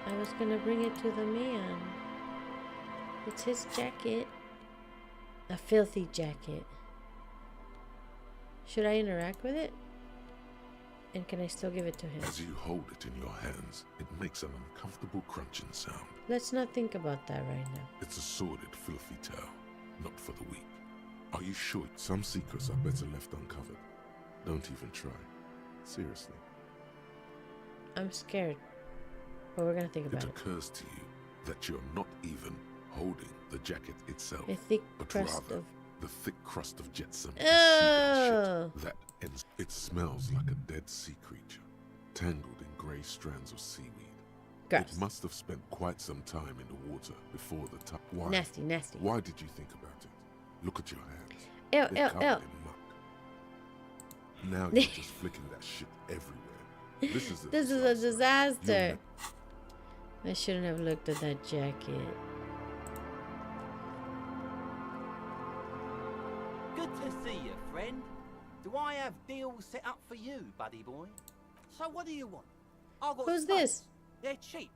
I was gonna bring it to the man. It's his jacket. A filthy jacket. Should I interact with it? And can I still give it to him? As you hold it in your hands, it makes an uncomfortable crunching sound. Let's not think about that right now. It's a sordid, filthy tale, not for the weak. Are you sure some secrets are better left uncovered? Don't even try. Seriously. I'm scared. But we're gonna think about It it. occurs to you that you're not even holding the jacket itself, A thick but crust rather of... the thick crust of jetsam and Oh. seagull shit that ends. It smells like a dead sea creature, tangled in grey strands of seaweed. Gross. It must have spent quite some time in the water before the tide. Why? Nasty, nasty. Why did you think about it? Look at your hands. Ew, They're ew, covered ew. in muck. Now you're just flicking that shit everywhere. This is a This is a disaster. You'll I shouldn't have looked at that jacket. Good to see you, friend. Do I have deals set up for you, buddy boy? So what do you want? I got Who's spades. this? They're cheap.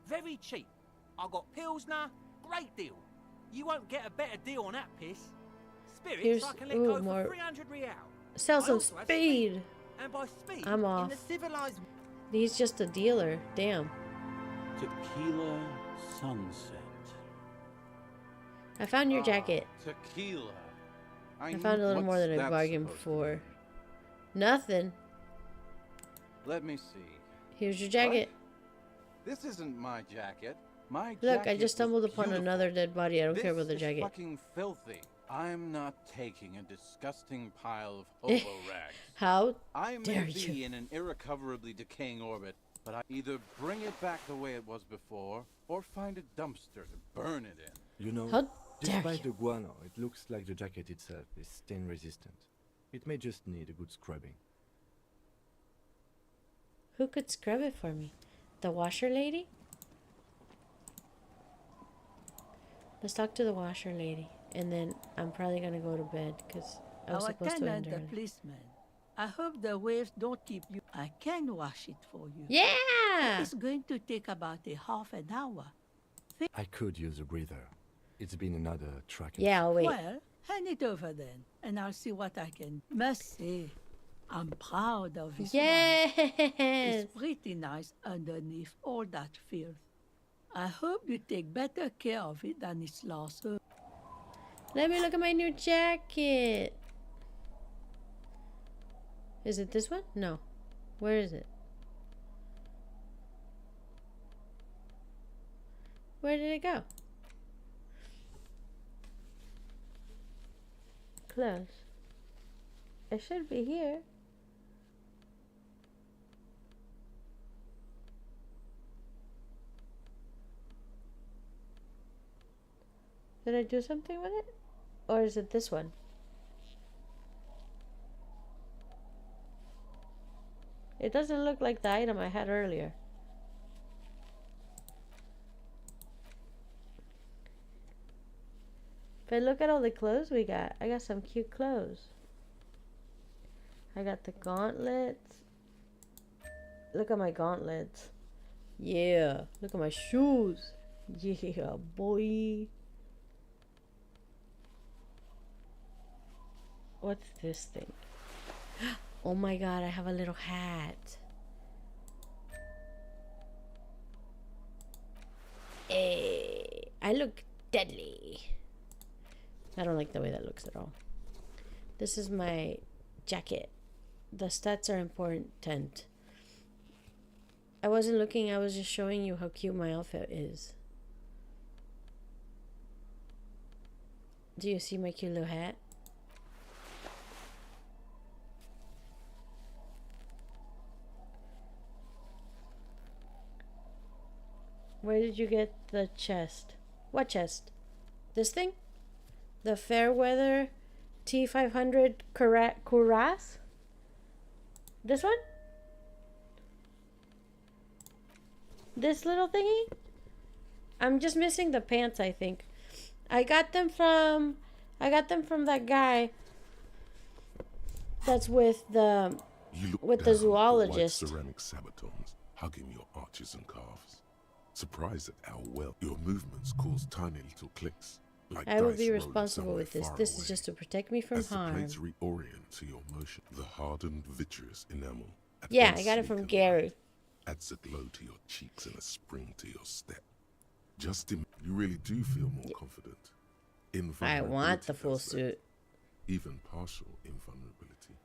Very cheap. I got Pilsner. Great deal. You won't get a better deal on that piss. Spirits Here's- I can let ooh, go more- for 300 real. Sell I some also have speed. And by speed, I'm in off. the civilized... He's just a dealer. Damn. Tequila sunset. I found your jacket. Tequila. I found a little more than I bargained for. Nothing. Let me see. Here's your jacket. This isn't my jacket. My Look, I jacket just stumbled was upon beautiful. another dead body. I don't care about the This jacket. is fucking filthy. I'm not taking a disgusting pile of hobo rags. How I may dare be you? in an irrecoverably decaying orbit, but I either bring it back the way it was before, or find a dumpster to burn it in. You know, How dare despite you? the guano, it looks like the jacket itself is stain resistant. It may just need a good scrubbing. Who could scrub it for me? The washer lady? Let's talk to the washer lady. And then I'm probably going to go to bed because I was Our supposed to tenant, end the early. policeman. I hope the waves don't keep you. I can wash it for you. Yeah! It's going to take about a half an hour. I could use a breather. It's been another track. Yeah, I'll wait. Well, hand it over then, and I'll see what I can. Must say, I'm proud of this one. Yes! It's pretty nice underneath all that filth. I hope you take better care of it than its last owner. Let me look at my new jacket. Is it this one? No. Where is it? Where did it go? Close. It should be here. Did I do something with it? Or is it this one? It doesn't look like the item I had earlier. But look at all the clothes we got. I got some cute clothes. I got the gauntlets. Look at my gauntlets. Yeah. Look at my shoes. Yeah, boy. What's this thing? Oh my god, I have a little hat. Hey, I look deadly. I don't like the way that looks at all. This is my jacket. The stats are important. I wasn't looking, I was just showing you how cute my outfit is. Do you see my cute little hat? Where did you get the chest? What chest? This thing? The Fairweather T500 Cuirass? This one? This little thingy? I'm just missing the pants, I think. I got them from that guy that's with the You look with the down at zoologist. The white ceramic sabatons hugging your arches and calves. Surprised at how well your movements cause tiny little clicks. Like I will dice be rolling responsible with this. somewhere This far is just away. to protect me from As the harm. plates reorient to your motion, the hardened vitreous enamel. at Yeah, once I got it sleek from and Gary. light, adds a glow to your cheeks and a spring to your step. You really do feel more confident. I want the Invulnerability full does that. suit. Even partial invulnerability.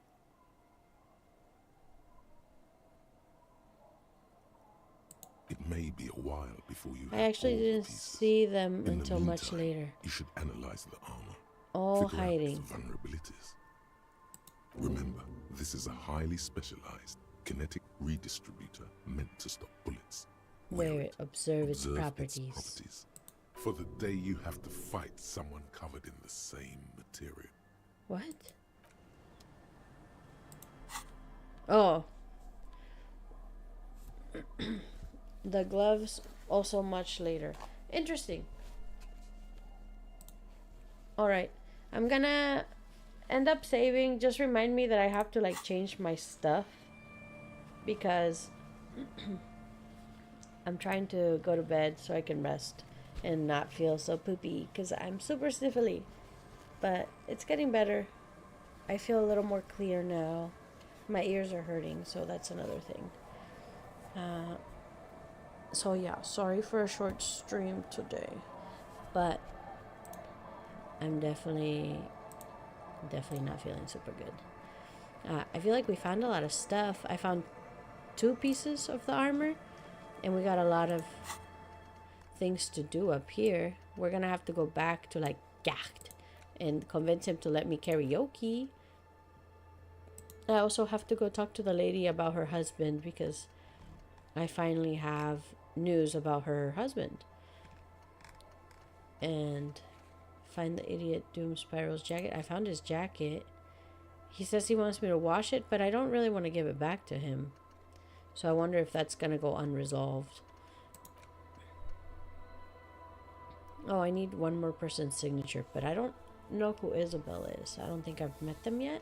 It may be a while before you I have actually all the didn't pieces. see them In the until much meantime, later. You should analyze the armor. All figure hiding. out the vulnerabilities. Remember, this is a highly specialized kinetic redistributor meant to stop bullets. Where it observe its Observe properties. For the day you have to fight someone covered in the same material. What? Oh. The gloves also much later. Interesting. Alright. I'm gonna end up saving. Just remind me that I have to like change my stuff. Because I'm trying to go to bed so I can rest and not feel so poopy. Because I'm super sniffly. But it's getting better. I feel a little more clear now. My ears are hurting, so that's another thing. So yeah, sorry for a short stream today. But I'm definitely not feeling super good. I feel like we found a lot of stuff. I found 2 pieces of the armor, and we got a lot of things to do up here. We're gonna have to go back to like Gacht and convince him to let me karaoke. I also have to go talk to the lady about her husband because I finally have news about her husband. And find the idiot Doom Spiral's jacket. I found his jacket. He says he wants me to wash it, but I don't really want to give it back to him. So I wonder if that's going to go unresolved. Oh, I need one more person's signature, but I don't know who Isabel is. I don't think I've met them yet.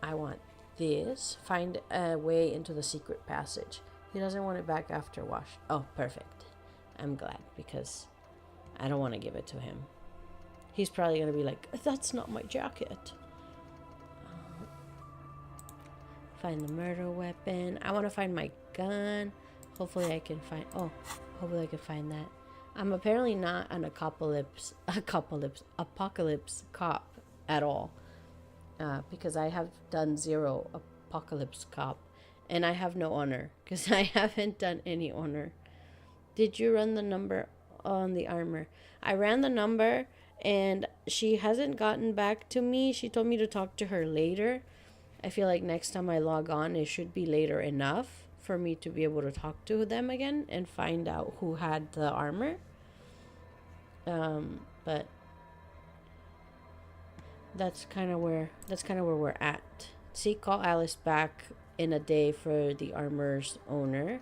I want this. Find a way into the secret passage. He doesn't want it back after wash. Oh, perfect. I'm glad because I don't want to give it to him. He's probably going to be like, that's not my jacket. Find the murder weapon. I want to find my gun. Hopefully I can find... Oh, hopefully I can find that. I'm apparently not an apocalypse cop at all. Because I have done 0 apocalypse cop. And I have no honor. Because I haven't done any honor. Did you run the number on the armor? I ran the number and she hasn't gotten back to me. She told me to talk to her later. I feel like next time I log on, it should be later enough for me to be able to talk to them again and find out who had the armor. But that's kind of where we're at. See, call Alice back in a day for the armor's owner.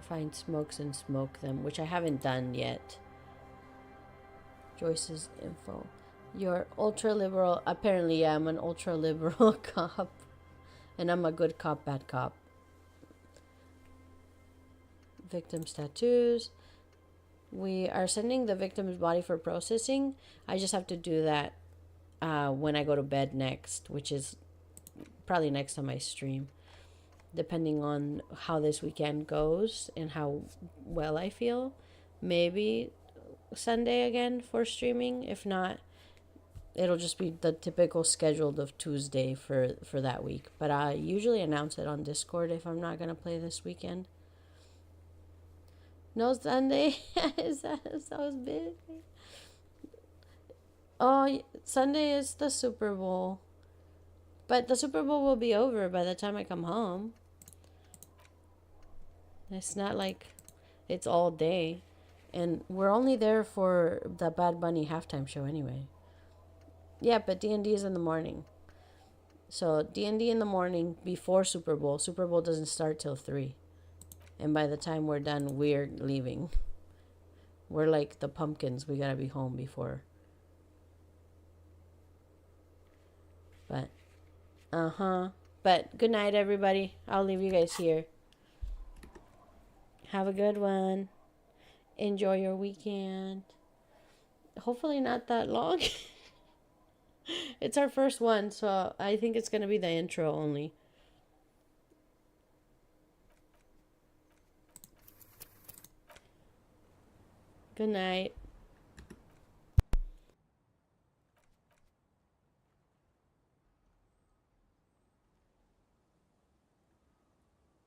Find smokes and smoke them, which I haven't done yet. Joyce's info. You're ultra-liberal. Apparently, yeah, I'm an ultra-liberal cop. And I'm a good cop, bad cop. Victim's tattoos. We are sending the victim's body for processing. I just have to do that when I go to bed next, which is probably next time I stream. Depending on how this weekend goes and how well I feel. Maybe Sunday again for streaming. If not, it'll just be the typical scheduled of Tuesday for that week. But I usually announce it on Discord if I'm not going to play this weekend. No Sunday? Is that so big? Oh, Sunday is the Super Bowl. But the Super Bowl will be over by the time I come home. It's not like it's all day. And we're only there for the Bad Bunny halftime show anyway. Yeah, but D&D is in the morning. So D&D in the morning before Super Bowl. Super Bowl doesn't start till 3. And by the time we're done, we're leaving. We're like the pumpkins. We gotta be home before. But, But good night, everybody. I'll leave you guys here. Have a good one. Enjoy your weekend. Hopefully not that long. It's our first one, so I think it's gonna be the intro only. Good night.